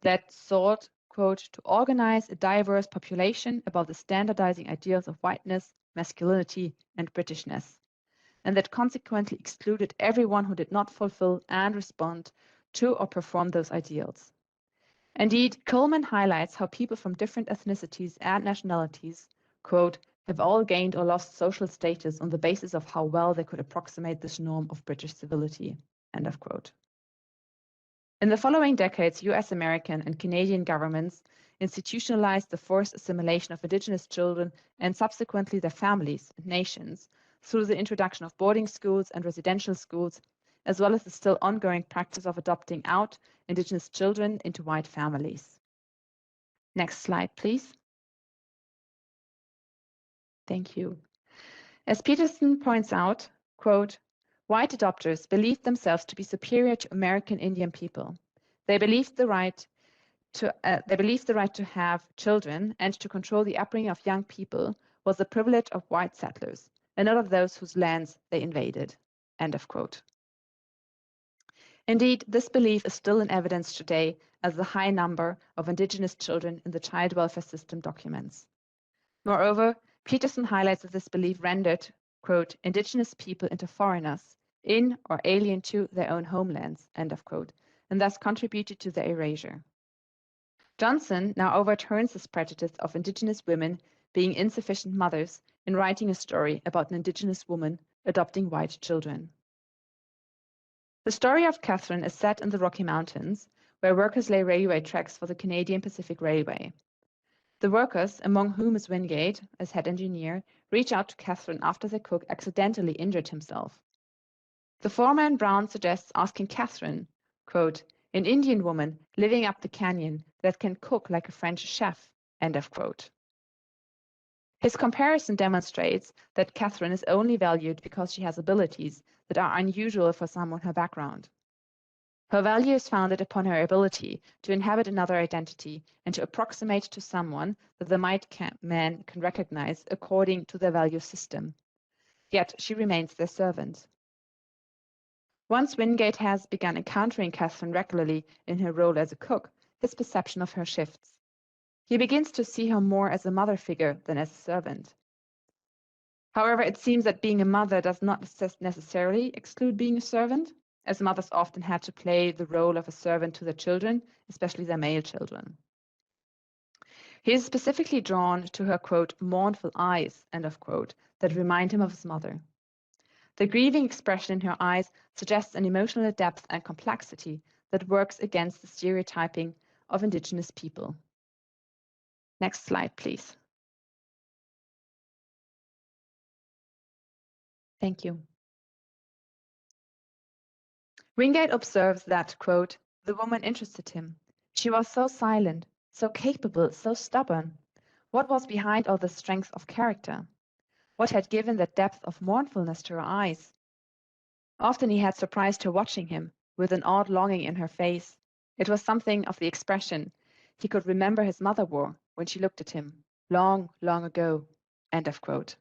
S4: that sought, quote, to organize a diverse population about the standardizing ideals of whiteness, masculinity, and Britishness, and that consequently excluded everyone who did not fulfill and respond to or perform those ideals. Indeed, Coleman highlights how people from different ethnicities and nationalities, quote, have all gained or lost social status on the basis of how well they could approximate this norm of British civility, end of quote. In the following decades, US American and Canadian governments institutionalized the forced assimilation of Indigenous children and subsequently their families and nations through the introduction of boarding schools and residential schools, as well as the still ongoing practice of adopting out Indigenous children into white families. Next slide, please. Thank you. As Peterson points out, quote, white adopters believed themselves to be superior to American Indian people. They believed the right to have children and to control the upbringing of young people was the privilege of white settlers and not of those whose lands they invaded, end of quote. Indeed, this belief is still in evidence today as the high number of Indigenous children in the child welfare system documents. Moreover, Peterson highlights that this belief rendered, quote, Indigenous people into foreigners in or alien to their own homelands, end of quote, and thus contributed to their erasure. Johnson now overturns this prejudice of Indigenous women being insufficient mothers in writing a story about an Indigenous woman adopting white children. The story of Catherine is set in the Rocky Mountains, where workers lay railway tracks for the Canadian Pacific Railway. The workers, among whom is Wingate as head engineer, reach out to Catherine after the cook accidentally injured himself. The foreman Brown suggests asking Catherine, quote, an Indian woman living up the canyon that can cook like a French chef, end of quote. His comparison demonstrates that Catherine is only valued because she has abilities that are unusual for someone her background. Her value is founded upon her ability to inhabit another identity and to approximate to someone that the white man can recognize according to their value system. Yet she remains their servant. Once Wingate has begun encountering Catherine regularly in her role as a cook, his perception of her shifts. He begins to see her more as a mother figure than as a servant. However, it seems that being a mother does not necessarily exclude being a servant, as mothers often had to play the role of a servant to their children, especially their male children. He is specifically drawn to her, quote, mournful eyes, end of quote, that remind him of his mother. The grieving expression in her eyes suggests an emotional depth and complexity that works against the stereotyping of Indigenous people. Next slide, please. Thank you. Wingate observes that, quote, the woman interested him. She was so silent, so capable, so stubborn. What was behind all the strength of character? What had given that depth of mournfulness to her eyes? Often he had surprised her watching him, with an odd longing in her face. It was something of the expression he could remember his mother wore when she looked at him, long, long ago. End of quote.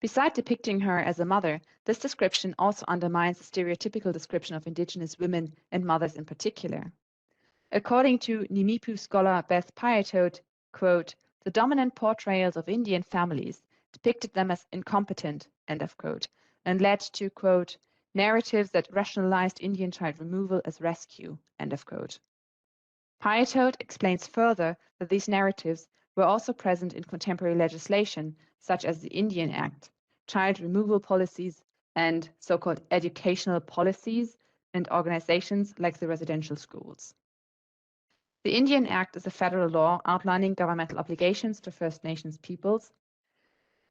S4: Beside depicting her as a mother, this description also undermines the stereotypical description of Indigenous women and mothers in particular. According to Nimipu scholar Beth Piatote, quote, the dominant portrayals of Indian families depicted them as incompetent, end of quote, and led to, quote, narratives that rationalized Indian child removal as rescue, end of quote. Piatote explains further that these narratives were also present in contemporary legislation, such as the Indian Act, child removal policies, and so-called educational policies and organizations like the residential schools. The Indian Act is a federal law outlining governmental obligations to First Nations peoples.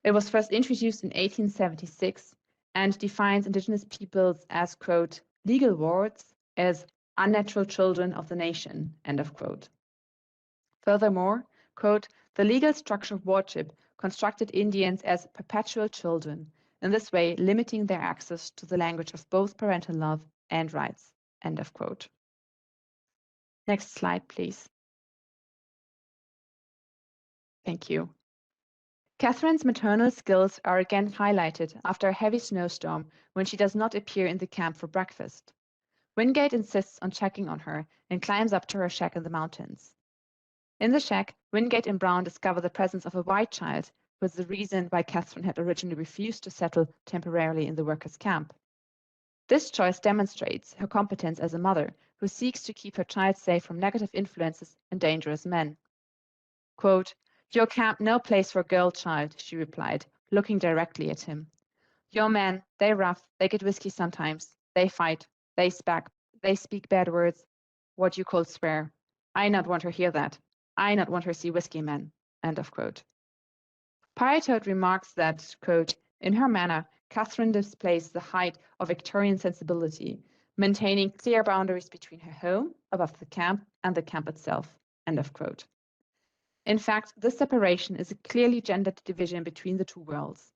S4: It was first introduced in 1876 and defines Indigenous peoples as, quote, legal wards, as unnatural children of the nation, end of quote. Furthermore, quote, the legal structure of wardship constructed Indians as perpetual children, in this way limiting their access to the language of both parental love and rights, end of quote. Next slide, please. Thank you. Catherine's maternal skills are again highlighted after a heavy snowstorm when she does not appear in the camp for breakfast. Wingate insists on checking on her and climbs up to her shack in the mountains. In the shack, Wingate and Brown discover the presence of a white child, who was the reason why Catherine had originally refused to settle temporarily in the workers' camp. This choice demonstrates her competence as a mother who seeks to keep her child safe from negative influences and dangerous men. Quote, your camp no place for a girl child, she replied, looking directly at him. Your men, they rough, they get whiskey sometimes, they fight, they speak bad words, what you call swear. I not want her hear that. I not want her see whiskey men, end of quote. Piatote remarks that, quote, in her manner, Catherine displays the height of Victorian sensibility, maintaining clear boundaries between her home, above the camp, and the camp itself, end of quote. In fact, this separation is a clearly gendered division between the two worlds.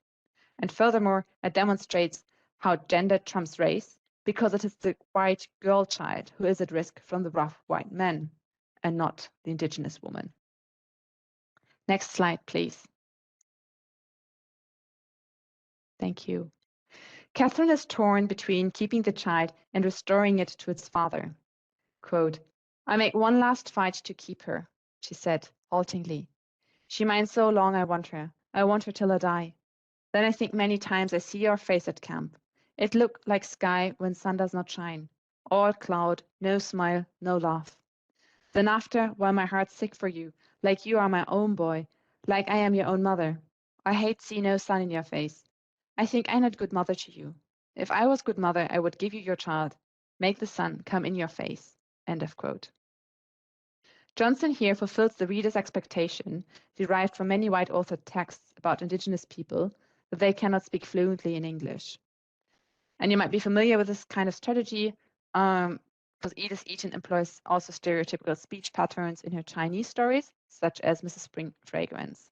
S4: And furthermore, it demonstrates how gender trumps race, because it is the white girl child who is at risk from the rough white men, and not the Indigenous woman. Next slide, please. Thank you. Catherine is torn between keeping the child and restoring it to its father. Quote, I make one last fight to keep her, she said, haltingly. She minds so long I want her till I die. Then I think many times I see your face at camp. It looked like sky when sun does not shine, all cloud, no smile, no laugh. Then after, while my heart's sick for you, like you are my own boy, like I am your own mother, I hate see no sun in your face. I think I'm not good mother to you. If I was good mother, I would give you your child, make the sun come in your face, end of quote. Johnson here fulfills the reader's expectation, derived from many white authored texts about Indigenous people, that they cannot speak fluently in English. And you might be familiar with this kind of strategy, because Edith Eaton employs also stereotypical speech patterns in her Chinese stories, such as Mrs. Spring Fragrance.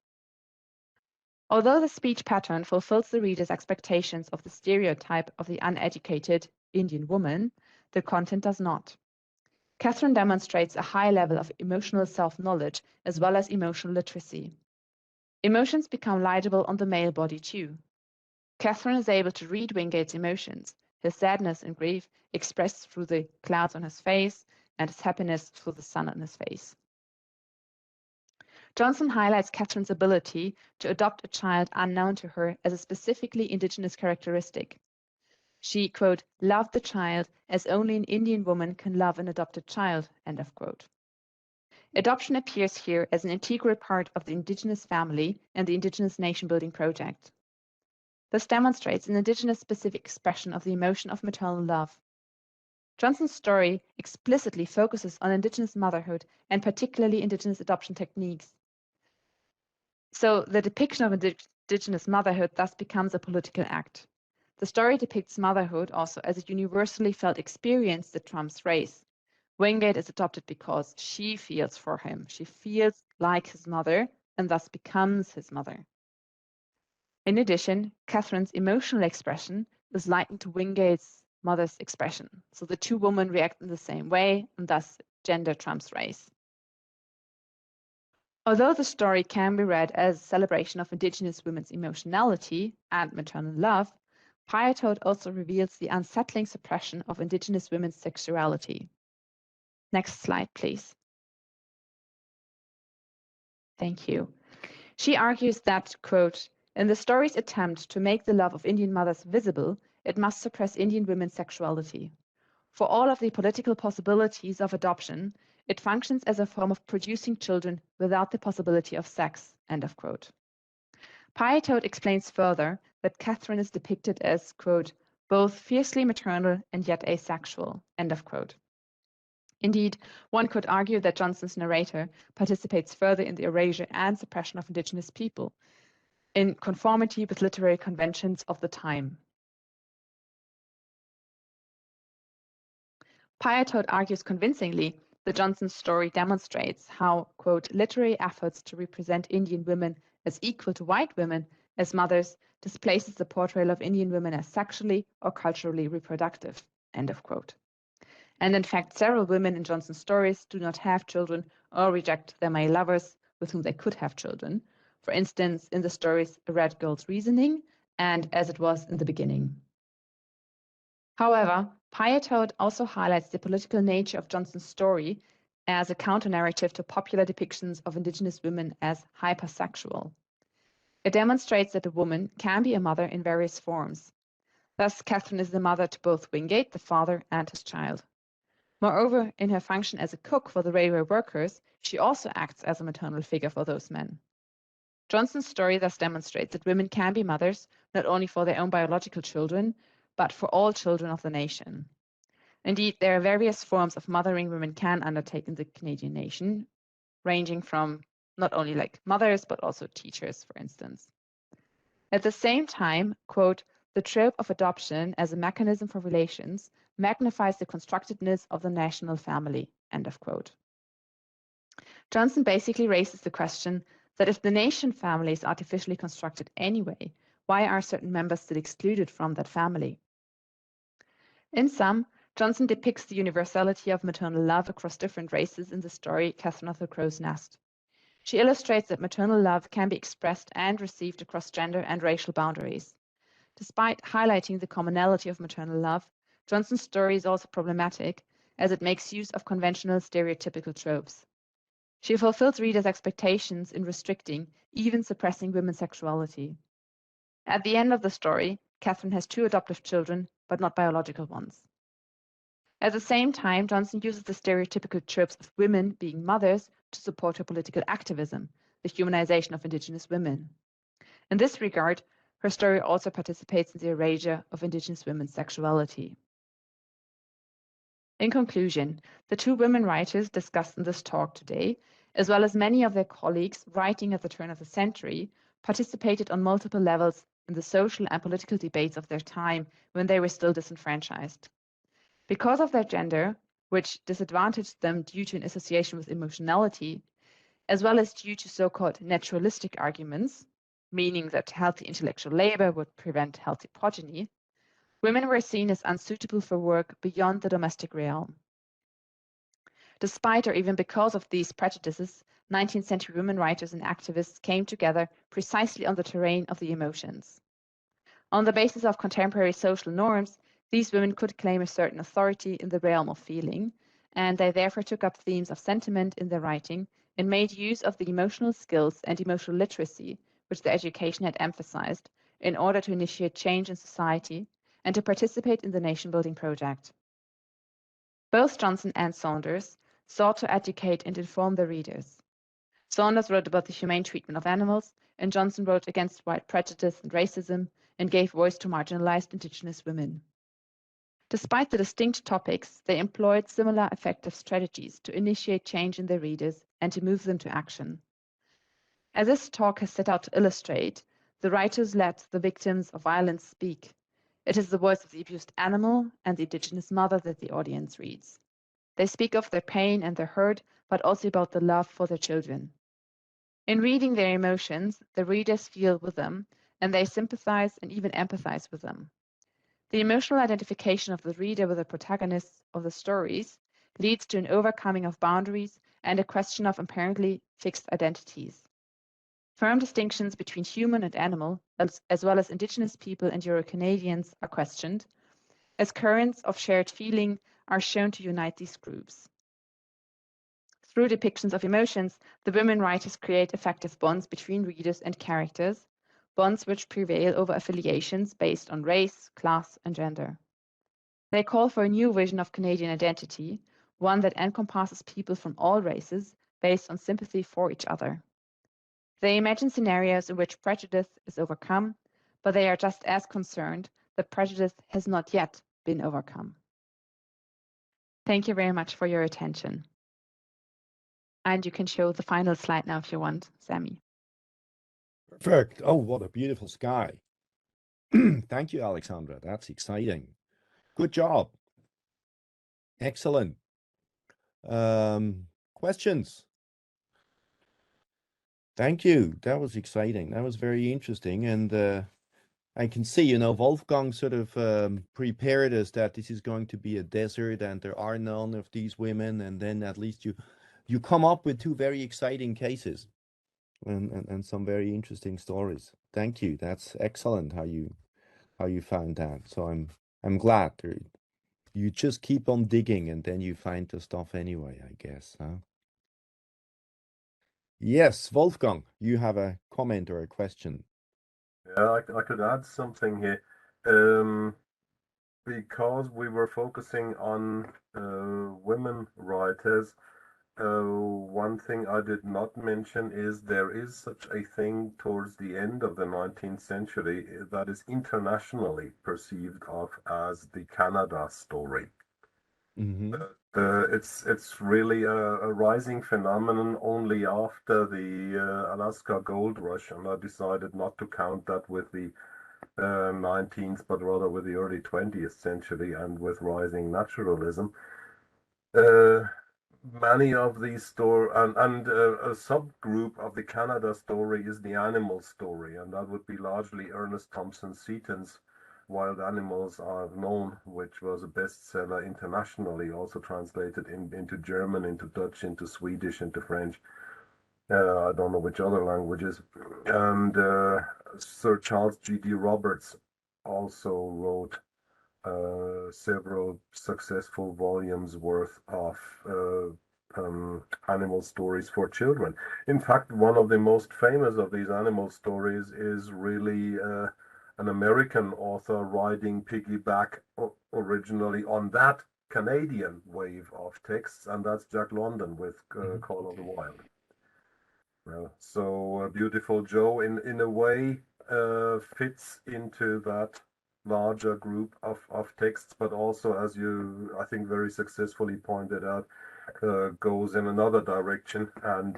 S4: Although the speech pattern fulfills the reader's expectations of the stereotype of the uneducated Indian woman, the content does not. Catherine demonstrates a high level of emotional self-knowledge as well as emotional literacy. Emotions become legible on the male body too. Catherine is able to read Wingate's emotions, his sadness and grief expressed through the clouds on his face, and his happiness through the sun on his face. Johnson highlights Catherine's ability to adopt a child unknown to her as a specifically Indigenous characteristic. She, quote, loved the child as only an Indian woman can love an adopted child, end of quote. Adoption appears here as an integral part of the Indigenous family and the Indigenous nation-building project. This demonstrates an indigenous-specific expression of the emotion of maternal love. Johnson's story explicitly focuses on indigenous motherhood and particularly indigenous adoption techniques. So the depiction of indigenous motherhood thus becomes a political act. The story depicts motherhood also as a universally felt experience that trumps race. Wingate is adopted because she feels for him. She feels like his mother and thus becomes his mother. In addition, Catherine's emotional expression is likened to Wingate's mother's expression. So the two women react in the same way, and thus gender trumps race. Although the story can be read as a celebration of indigenous women's emotionality and maternal love, Piatoad also reveals the unsettling suppression of indigenous women's sexuality. Next slide, please. Thank you. She argues that, quote, in the story's attempt to make the love of Indian mothers visible, it must suppress Indian women's sexuality. For all of the political possibilities of adoption, it functions as a form of producing children without the possibility of sex, end of quote. Piatoad explains further that Catherine is depicted as, quote, both fiercely maternal and yet asexual, end of quote. Indeed, one could argue that Johnson's narrator participates further in the erasure and suppression of indigenous people, in conformity with literary conventions of the time. Piatoad argues convincingly that Johnson's story demonstrates how, quote, literary efforts to represent Indian women as equal to white women as mothers displaces the portrayal of Indian women as sexually or culturally reproductive, end of quote. And in fact, several women in Johnson's stories do not have children or reject their male lovers with whom they could have children. For instance, in the stories A Red Girl's Reasoning and As It Was in the Beginning. However, Piatoad also highlights the political nature of Johnson's story as a counter-narrative to popular depictions of indigenous women as hypersexual. It demonstrates that a woman can be a mother in various forms. Thus, Catherine is the mother to both Wingate, the father, and his child. Moreover, in her function as a cook for the railway workers, she also acts as a maternal figure for those men. Johnson's story thus demonstrates that women can be mothers not only for their own biological children, but for all children of the nation. Indeed, there are various forms of mothering women can undertake in the Canadian nation, ranging from not only like mothers, but also teachers, for instance. At the same time, quote, the trope of adoption as a mechanism for relations magnifies the constructedness of the national family, end of quote. Johnson basically raises the question that if the nation family is artificially constructed anyway, why are certain members still excluded from that family? In sum, Johnson depicts the universality of maternal love across different races in the story Catherine of the Crow's Nest. She illustrates that maternal love can be expressed and received across gender and racial boundaries. Despite highlighting the commonality of maternal love, Johnson's story is also problematic as it makes use of conventional stereotypical tropes. She fulfills readers' expectations in restricting, even suppressing women's sexuality. At the end of the story, Catherine has 2 adoptive children, but not biological ones. At the same time, Johnson uses the stereotypical tropes of women being mothers to support her political activism, the humanization of indigenous women. In this regard, her story also participates in the erasure of indigenous women's sexuality. In conclusion, the 2 women writers discussed in this talk today, as well as many of their colleagues writing at the turn of the century, participated on multiple levels in the social and political debates of their time when they were still disenfranchised. Because of their gender, which disadvantaged them due to an association with emotionality, as well as due to so-called naturalistic arguments, meaning that healthy intellectual labor would prevent healthy progeny, women were seen as unsuitable for work beyond the domestic realm. Despite or even because of these prejudices, 19th century women writers and activists came together precisely on the terrain of the emotions. On the basis of contemporary social norms, these women could claim a certain authority in the realm of feeling, and they therefore took up themes of sentiment in their writing and made use of the emotional skills and emotional literacy which their education had emphasized in order to initiate change in society and to participate in the nation-building project. Both Johnson and Saunders sought to educate and inform their readers. Saunders wrote about the humane treatment of animals, and Johnson wrote against white prejudice and racism, and gave voice to marginalized indigenous women. Despite the distinct topics, they employed similar effective strategies to initiate change in their readers and to move them to action. As this talk has set out to illustrate, the writers let the victims of violence speak. It is the voice of the abused animal and the indigenous mother that the audience reads. They speak of their pain and their hurt, but also about the love for their children. In reading their emotions, the readers feel with them, and they sympathize and even empathize with them. The emotional identification of the reader with the protagonists of the stories leads to an overcoming of boundaries and a question of apparently fixed identities. Firm distinctions between human and animal, as well as indigenous people and Euro-Canadians, are questioned, as currents of shared feeling are shown to unite these groups. Through depictions of emotions, the women writers create effective bonds between readers and characters, bonds which prevail over affiliations based on race, class, and gender. They call for a new vision of Canadian identity, one that encompasses people from all races based on sympathy for each other. They imagine scenarios in which prejudice is overcome, but they are just as concerned that prejudice has not yet been overcome. Thank you very much for your attention. And you can show the final slide now if you want, Sammy.
S3: Perfect. Oh, what a beautiful sky. Thank you, Alexandra. That's exciting. Good job. Excellent. Questions? Thank you. That was exciting. That was very interesting. And I can see, you know, Wolfgang sort of prepared us that this is going to be a desert and there are none of these women. And then at least you come up with two very exciting cases and some very interesting stories. Thank you. That's excellent how you found that. So I'm glad. You just keep on digging and then you find the stuff anyway, I guess. Huh? Yes, Wolfgang, you have a comment or a question.
S1: Yeah, I could add something here. Because we were focusing on women writers, one thing I did not mention is there is such a thing towards the end of the 19th century that is internationally perceived of as the Canada story.
S3: Mm-hmm.
S1: It's really a rising phenomenon only after the Alaska gold rush, and I decided not to count that with the 19th, but rather with the early 20th century and with rising naturalism. Many of these and a subgroup of the Canada story is the animal story, and that would be largely Ernest Thompson Seton's Wild Animals Are Known, which was a bestseller internationally, also translated into German, into Dutch, into Swedish, into French. I don't know which other languages. And Sir Charles G.D. Roberts also wrote several successful volumes worth of animal stories for children. In fact, one of the most famous of these animal stories is really an American author riding piggyback originally on that Canadian wave of texts, and that's Jack London with Call of the Wild. So Beautiful Joe, in a way, fits into that larger group of texts, but also, as you, I think, very successfully pointed out, goes in another direction. And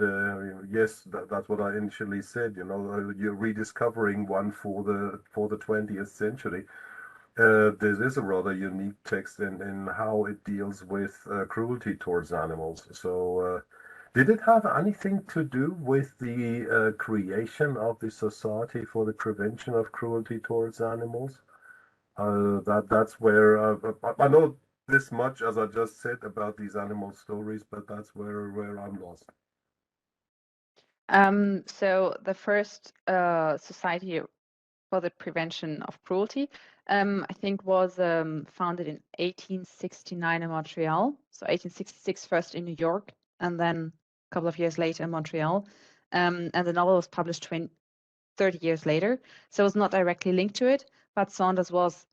S1: yes, that's what I initially said. You know, you're rediscovering one for the 20th century. This is a rather unique text in how it deals with cruelty towards animals. So. Did it have anything to do with the creation of the Society for the Prevention of Cruelty towards Animals? That's where I know this much, as I just said, about these animal stories, but that's where I'm lost.
S4: So the first Society for the Prevention of Cruelty, I think, was founded in 1869 in Montreal. So 1866 first in New York, and then a couple of years later in Montreal. And the novel was published 30 years later. So it's not directly linked to it, but Saunders was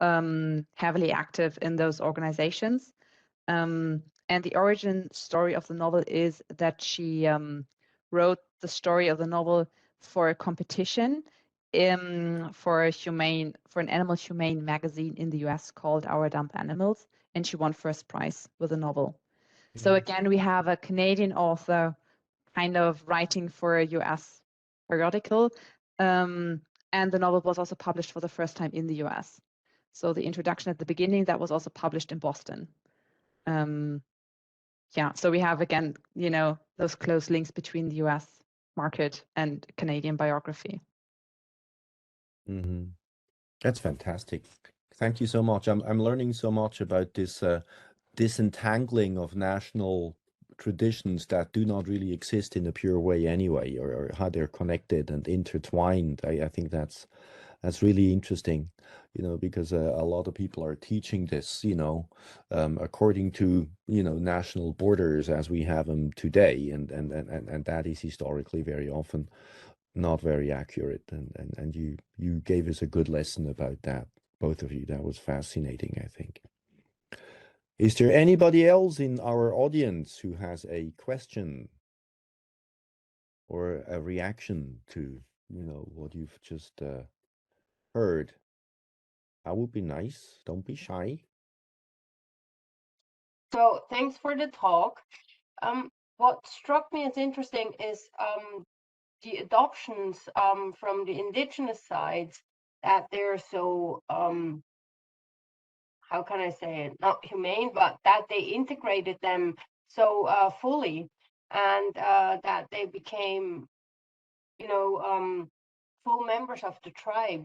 S4: heavily active in those organizations. And the origin story of the novel is that she wrote the story of the novel for a competition for an animal humane magazine in the US called Our Dumb Animals, and she won first prize with a novel. So again, we have a Canadian author kind of writing for a US periodical, and the novel was also published for the first time in the US. So the introduction at the beginning, that was also published in Boston. Yeah, so we have, again, you know, those close links between the US market and Canadian biography.
S3: That's fantastic. Thank you so much. I'm learning so much about this disentangling of national traditions that do not really exist in a pure way anyway, or how they're connected and intertwined. I think that's really interesting, you know, because a lot of people are teaching this, you know, according to, you know, national borders as we have them today, and that is historically very often not very accurate. And you gave us a good lesson about that, both of you. That was fascinating, I think. Is there anybody else in our audience who has a question or a reaction to, you know, what you've just heard? That would be nice. Don't be shy.
S2: So thanks for the talk. What struck me as interesting is the adoptions from the indigenous sides, that they're so how can I say it, not humane, but that they integrated them so fully, and that they became, you know, full members of the tribe.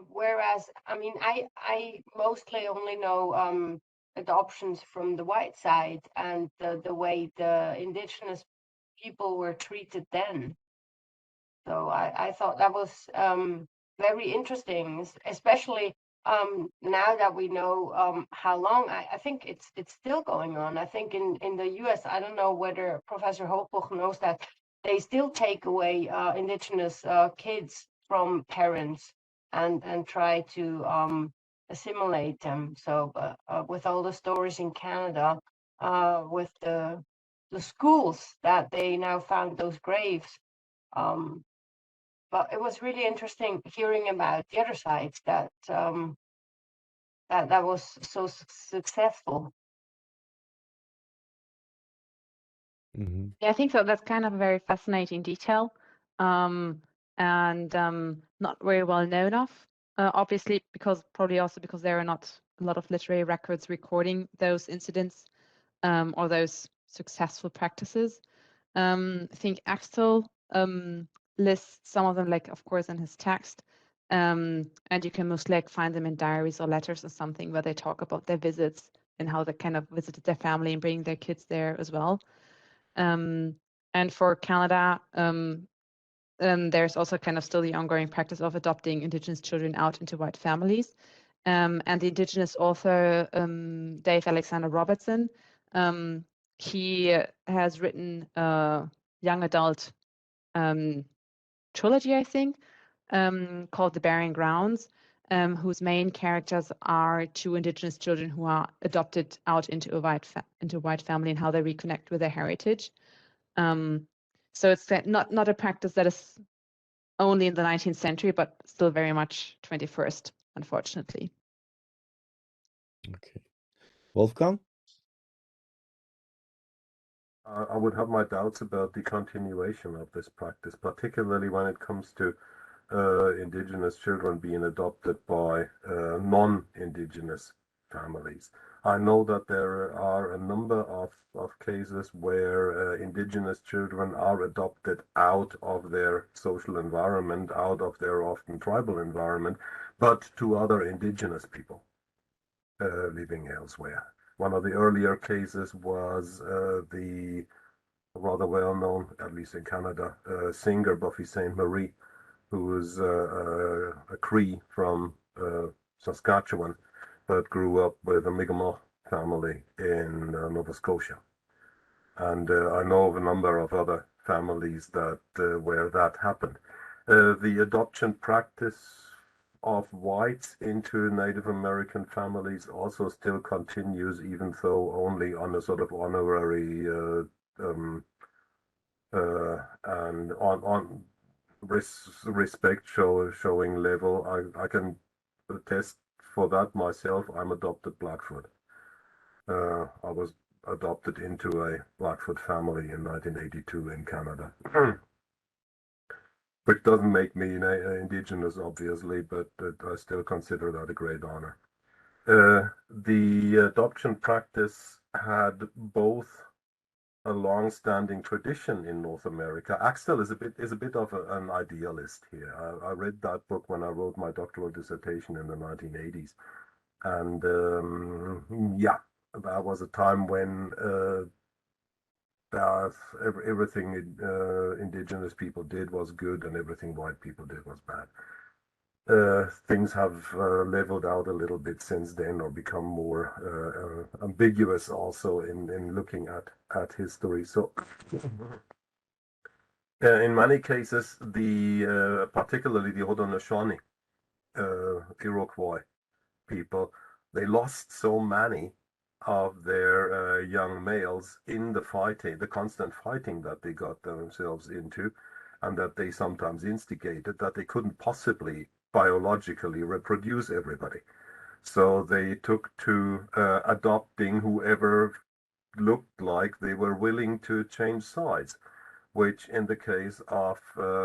S2: Whereas, I mean, I mostly only know adoptions from the white side, and the way the indigenous people were treated then. So I thought that was very interesting, especially now that we know how long. I think it's still going on. I think in the US, I don't know whether Professor Hochbruck knows that they still take away indigenous kids from parents and try to assimilate them. So with all the stories in Canada, with the schools that they now found those graves. But it was really interesting hearing about the other sides that that was so successful.
S4: Yeah, I think so. That's kind of a very fascinating detail, and not very well known of. Obviously, probably also because there are not a lot of literary records recording those incidents or those successful practices. I think Axel lists some of them, like, of course, in his text, and you can mostly like find them in diaries or letters or something where they talk about their visits and how they kind of visited their family and bringing their kids there as well. And for Canada, there's also kind of still the ongoing practice of adopting Indigenous children out into white families. And the Indigenous author, Dave Alexander Robertson, he has written a young adult trilogy, I think, called The Burying Grounds, whose main characters are two Indigenous children who are adopted out into a white family and how they reconnect with their heritage. So it's not a practice that is only in the 19th century, but still very much 21st, unfortunately.
S3: Okay. Wolfgang?
S1: I would have my doubts about the continuation of this practice, particularly when it comes to indigenous children being adopted by non-indigenous families. I know that there are a number of cases where indigenous children are adopted out of their social environment, out of their often tribal environment, but to other indigenous people living elsewhere. One of the earlier cases was the rather well-known, at least in Canada, singer Buffy Sainte-Marie, who was a Cree from Saskatchewan, but grew up with a Mi'kmaq family in Nova Scotia. And I know of a number of other families that where that happened. The adoption practice of whites into Native American families also still continues, even though only on a sort of honorary and on respect showing level, I can attest for that myself. I'm adopted Blackfoot. I was adopted into a Blackfoot family in 1982 in Canada, which doesn't make me indigenous, obviously, but I still consider that a great honor. The adoption practice had both a long-standing tradition in North America. Axel is a bit of an idealist here. I read that book when I wrote my doctoral dissertation in the 1980s, and yeah, that was a time when everything indigenous people did was good and everything white people did was bad. Things have leveled out a little bit since then, or become more ambiguous also in looking at history. So in many cases, particularly the Haudenosaunee Iroquois people, they lost so many of their young males in the constant fighting that they got themselves into, and that they sometimes instigated, that they couldn't possibly biologically reproduce everybody. So they took to adopting whoever looked like they were willing to change sides, which in the case of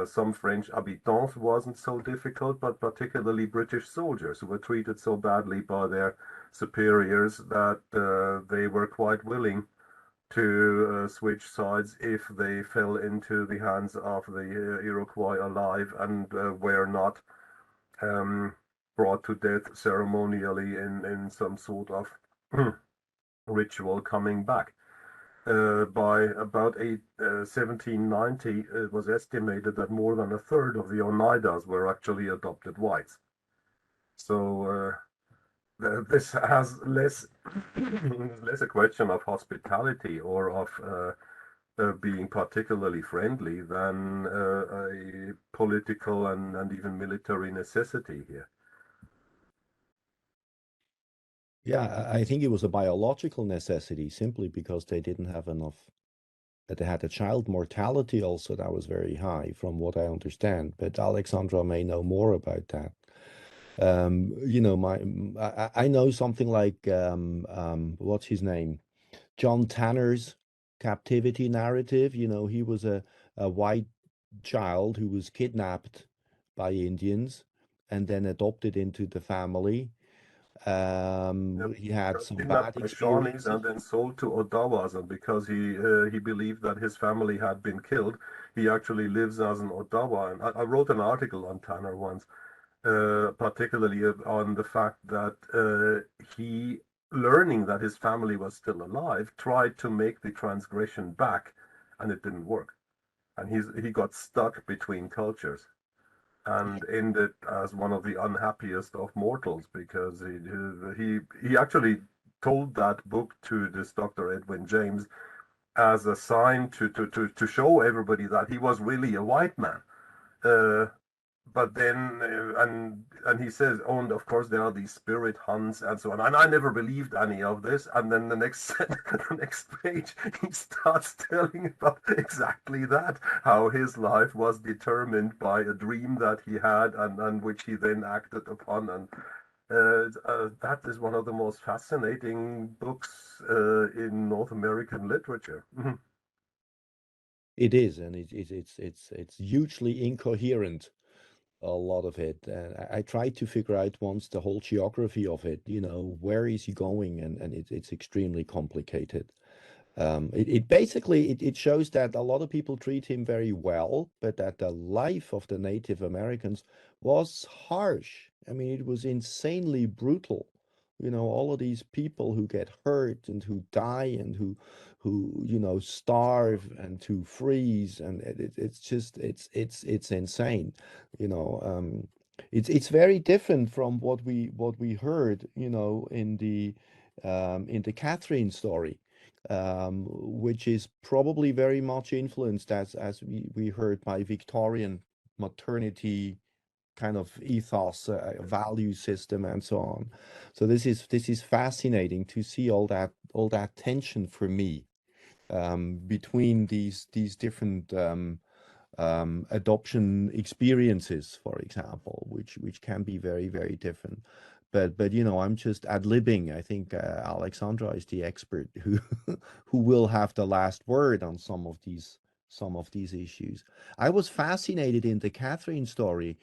S1: some French habitants wasn't so difficult, but particularly British soldiers who were treated so badly by their superiors that they were quite willing to switch sides if they fell into the hands of the Iroquois alive and were not brought to death ceremonially in some sort of ritual coming back. By about 1790, it was estimated that more than a third of the Oneidas were actually adopted whites. So this has less a question of hospitality or of being particularly friendly than a political and even military necessity here.
S3: Yeah, I think it was a biological necessity simply because they didn't have enough. They had a child mortality also that was very high, from what I understand. But Alexandra may know more about that. You know, I know something like what's his name? John Tanner's captivity narrative. You know, he was a white child who was kidnapped by Indians and then adopted into the family. He had some bad experiences
S1: and then sold to Odawas, and because he believed that his family had been killed, he actually lives as an Odawa. And I wrote an article on Tanner once, particularly on the fact that he, learning that his family was still alive, tried to make the transgression back, and it didn't work. And he got stuck between cultures and ended as one of the unhappiest of mortals, because he actually told that book to this Dr. Edwin James as a sign to show everybody that he was really a white man. But then, and he says, oh, and of course there are these spirit hunts and so on. And I never believed any of this. And then the next page, he starts telling about exactly that, how his life was determined by a dream that he had and which he then acted upon. And that is one of the most fascinating books in North American literature.
S3: It is, and it's hugely incoherent, a lot of it. And I tried to figure out once the whole geography of it, you know, where is he going? And it's extremely complicated. It basically it shows that a lot of people treat him very well, but that the life of the Native Americans was harsh. I mean, it was insanely brutal. You know, all of these people who get hurt and who die and who you know starve and who freeze, and it's just it's insane. You know, it's very different from what we heard, you know, in the Catherine story, which is probably very much influenced, as we heard, by Victorian maternity kind of ethos, value system, and so on. So this is fascinating to see all that tension for me, between these different adoption experiences, for example, which can be very, very different. But you know, I'm just ad-libbing. I think Alexandra is the expert who who will have the last word on some of these issues. I was fascinated in the Catherine story.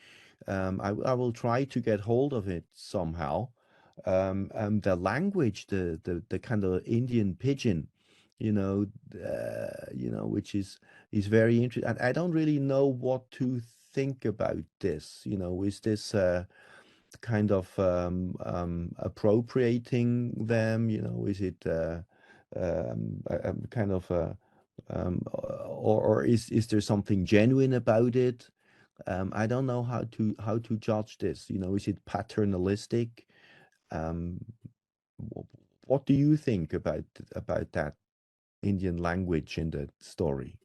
S3: I will try to get hold of it somehow. The language, the kind of Indian pidgin, which is very interesting. And I don't really know what to think about this. You know, is this kind of appropriating them? You know, is it kind of or is there something genuine about it? I don't know how to judge this. You know, is it paternalistic? What do you think about that Indian language in the story?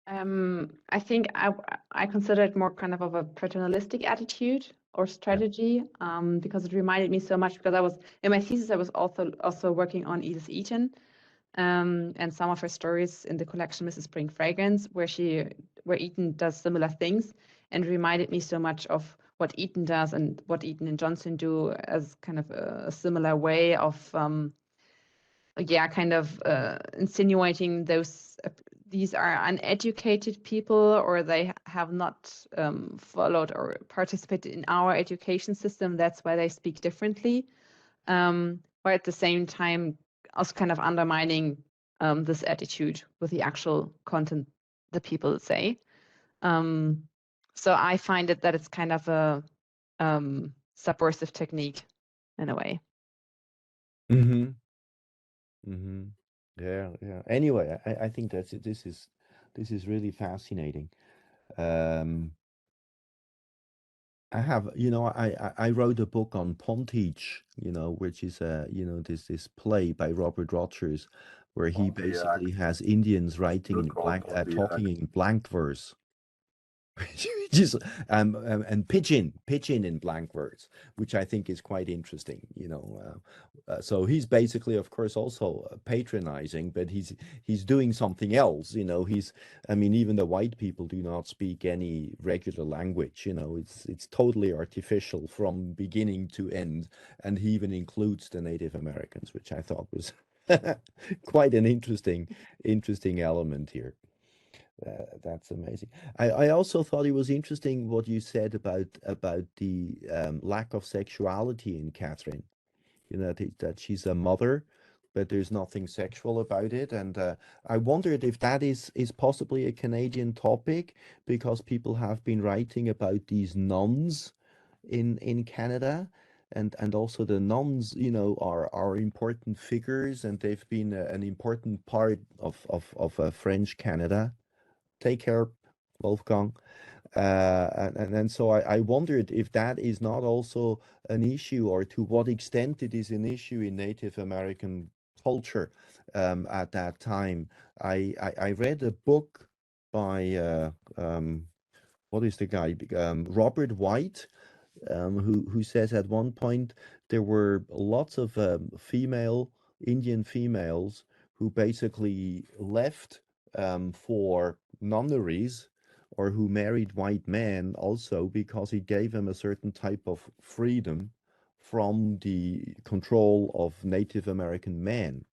S4: I think I consider it more kind of a paternalistic attitude or strategy, because it reminded me so much, because I was in my thesis, I was also working on Edith Eaton, and some of her stories in the collection Mrs. Spring Fragrance, where Eaton does similar things, and reminded me so much of what Eaton does and what Eaton and Johnson do as kind of a similar way of kind of insinuating these are uneducated people, or they have not followed or participated in our education system. That's why they speak differently. But at the same time, also kind of undermining this attitude with the actual content the people say. So I find that it's kind of a subversive technique in a way.
S3: Mm-hmm. Mm-hmm. Yeah, yeah. Anyway, I think this is really fascinating. I have, I wrote a book on pontage, which is this play by Robert Rogers, where he basically has Indians writing in talking in blank verse. Which is and pidgin in blank words, which I think is quite interesting. So he's basically, of course, also patronizing, but he's doing something else. Even the white people do not speak any regular language. It's totally artificial from beginning to end, and he even includes the Native Americans, which I thought was quite an interesting element here. That's amazing. I also thought it was interesting what you said about the lack of sexuality in Catherine. That she's a mother, but there's nothing sexual about it. And I wondered if that is possibly a Canadian topic, because people have been writing about these nuns in Canada. And also the nuns, are important figures, and they've been an important part of French Canada. Take care, Wolfgang. And so I wondered if that is not also an issue, or to what extent it is an issue in Native American culture at that time. I read a book by what is the guy? Robert White, who says at one point there were lots of Indian females who basically left for nunneries, or who married white men also, because it gave them a certain type of freedom from the control of Native American men.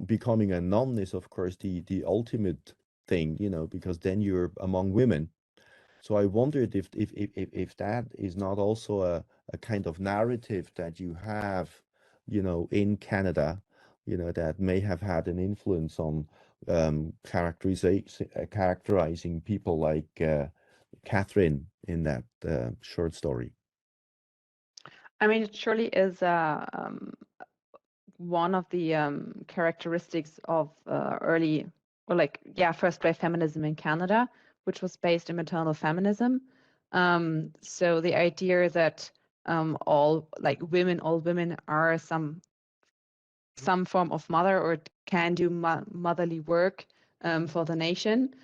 S3: Becoming a nun is, of course, the ultimate thing, because then you're among women. So I wondered if that is not also a kind of narrative that you have, in Canada, that may have had an influence on characterizing people like Catherine in that short story.
S4: It surely is one of the characteristics of first wave feminism in Canada, which was based in maternal feminism. So the idea that all women are some form of mother, or can do motherly work for the nation,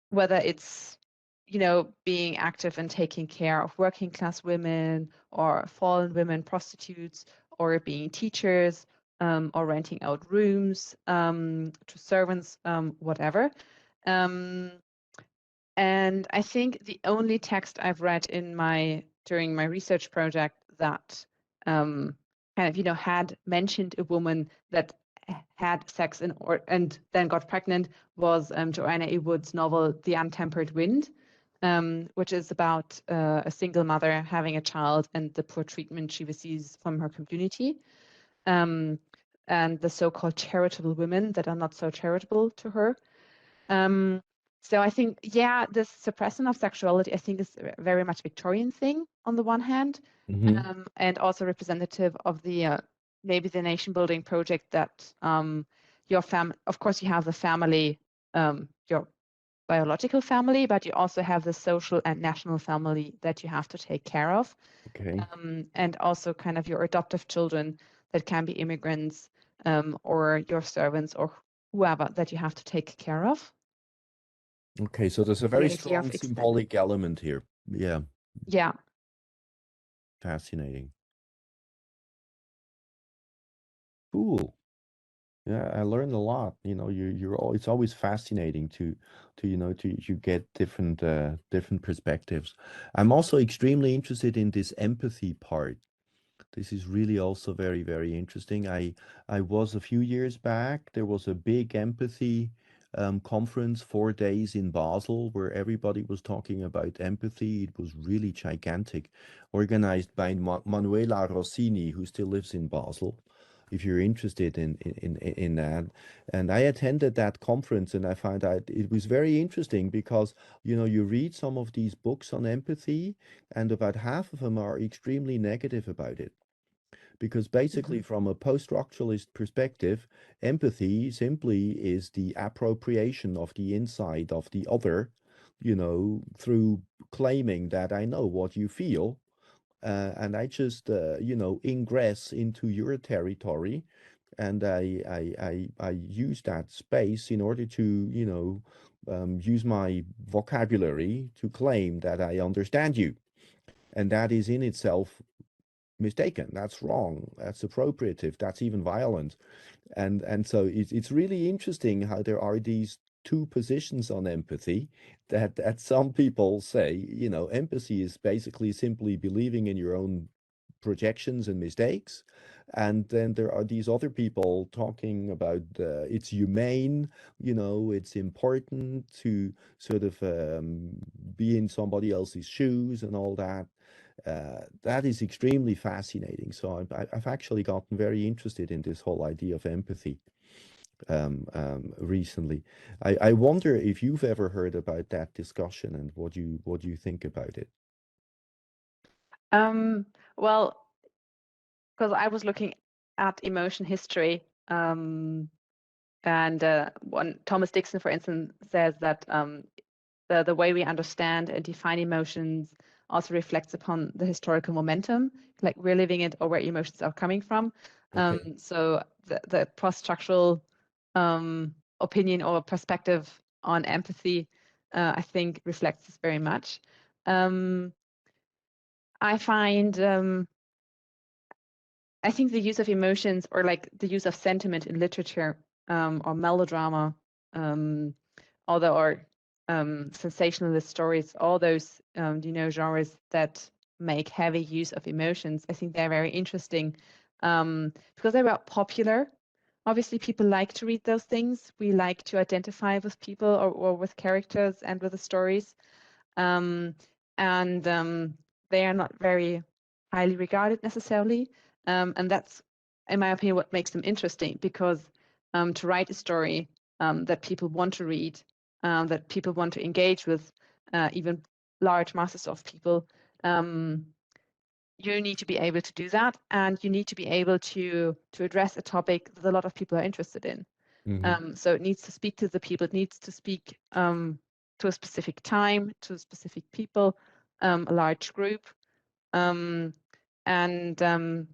S4: whether it's being active and taking care of working class women, or fallen women, prostitutes, or being teachers, or renting out rooms to servants, whatever. And I think the only text I've read during my research project that kind of, you know, had mentioned a woman that had sex and then got pregnant was Joanna E. Wood's novel The Untempered Wind, which is about a single mother having a child and the poor treatment she receives from her community, and the so-called charitable women that are not so charitable to her. So I think, yeah, this suppression of sexuality, I think, is a very much Victorian thing on the one hand, and also representative of the maybe the nation building project that of course you have the family, your biological family, but you also have the social and national family that you have to take care of.
S3: Okay.
S4: And also kind of your adoptive children that can be immigrants, or your servants or whoever that you have to take care of.
S3: Okay, so there's a very strong symbolic element here. Yeah.
S4: Yeah.
S3: Fascinating. Cool. Yeah, I learned a lot. You know, it's always fascinating to you know to get different different perspectives. I'm also extremely interested in this empathy part. This is really also very, very interesting. I was a few years back, there was a big empathy conference, 4 days in Basel, where everybody was talking about empathy. It was really gigantic, organized by Manuela Rossini, who still lives in Basel, if you're interested in that. And I attended that conference, and I found out it was very interesting because, you know, you read some of these books on empathy, and about half of them are extremely negative about it. Because basically, from a post-structuralist perspective, empathy simply is the appropriation of the inside of the other, you know, through claiming that I know what you feel, and I just, you know, ingress into your territory, and I use that space in order to, you know, use my vocabulary to claim that I understand you. And that is in itself mistaken. That's wrong. That's appropriative. That's even violent. And so it's really interesting how there are these two positions on empathy, that some people say, you know, empathy is basically simply believing in your own projections and mistakes. And then there are these other people talking about it's humane, you know, it's important to sort of be in somebody else's shoes and all that. That is extremely fascinating. So I've actually gotten very interested in this whole idea of empathy recently. I wonder if you've ever heard about that discussion and what you think about it.
S4: Well, because I was looking at emotion history, and Thomas Dixon, for instance, says that the way we understand and define emotions also reflects upon the historical momentum, like we're living it or where emotions are coming from.
S3: Okay.
S4: So the post-structural opinion or perspective on empathy, I think, reflects this very much. I find, I think the use of emotions, or like the use of sentiment in literature, or melodrama, or sensationalist stories, all those you know, genres that make heavy use of emotions, I think they're very interesting because they were popular. Obviously, people like to read those things. We like to identify with people or with characters and with the stories, and they are not very highly regarded necessarily, and that's, in my opinion, what makes them interesting, because to write a story that people want to read, that people want to engage with, even large masses of people, you need to be able to do that, and you need to be able to address a topic that a lot of people are interested in. So it needs to speak to the people. It needs to speak to a specific time, to specific people, a large group, and I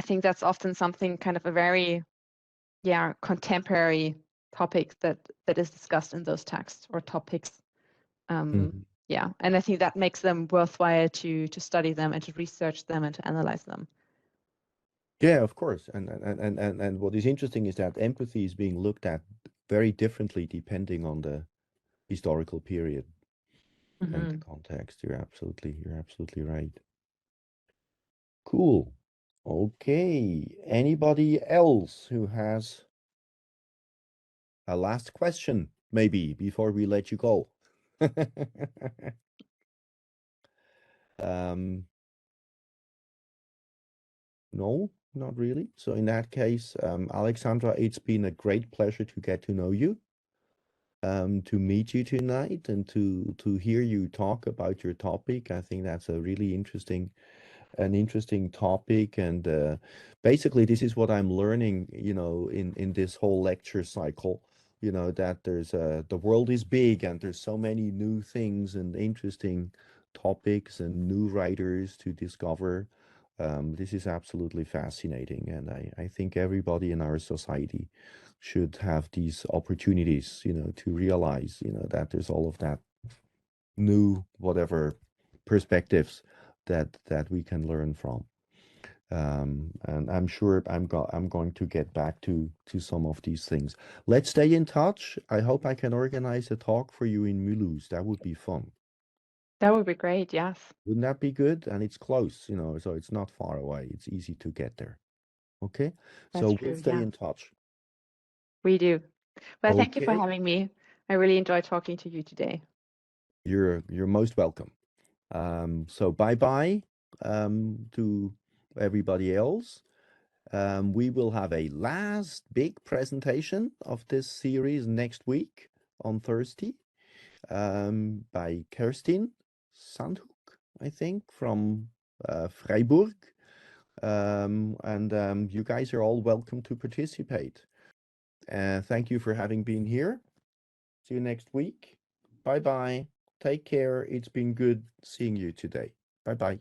S4: think that's often something kind of a very, contemporary topic that is discussed in those texts or topics. Yeah, and I think that makes them worthwhile to study them and to research them and to analyze them.
S3: Yeah, of course. And what is interesting is that empathy is being looked at very differently depending on the historical period and the context. You're absolutely right. Cool. Okay. Anybody else who has a last question, maybe, before we let you go? No, not really. So in that case, Alexandra, it's been a great pleasure to get to know you, to meet you tonight, and to hear you talk about your topic. I think that's a really an interesting topic, and basically this is what I'm learning, in this whole lecture cycle, that there's the world is big and there's so many new things and interesting topics and new writers to discover. This is absolutely fascinating, and I think everybody in our society should have these opportunities, to realize, that there's all of that new whatever perspectives that we can learn from. And I'm sure I'm going to get back to some of these things. Let's stay in touch. I hope I can organize a talk for you in Mulhouse. That would be fun.
S4: That would be great, yes.
S3: Wouldn't that be good? And it's close, so it's not far away. It's easy to get there. Okay?
S4: That's
S3: So
S4: true,
S3: we'll stay
S4: yeah.
S3: in touch.
S4: We do. Well, thank you for
S3: Okay.
S4: having me. I really enjoyed talking to you today.
S3: You're most welcome. So bye-bye to everybody else. We will have a last big presentation of this series next week on Thursday by Kerstin Sandhoek, I think, from Freiburg. And you guys are all welcome to participate. Thank you for having been here. See you next week. Bye-bye. Take care. It's been good seeing you today. Bye-bye.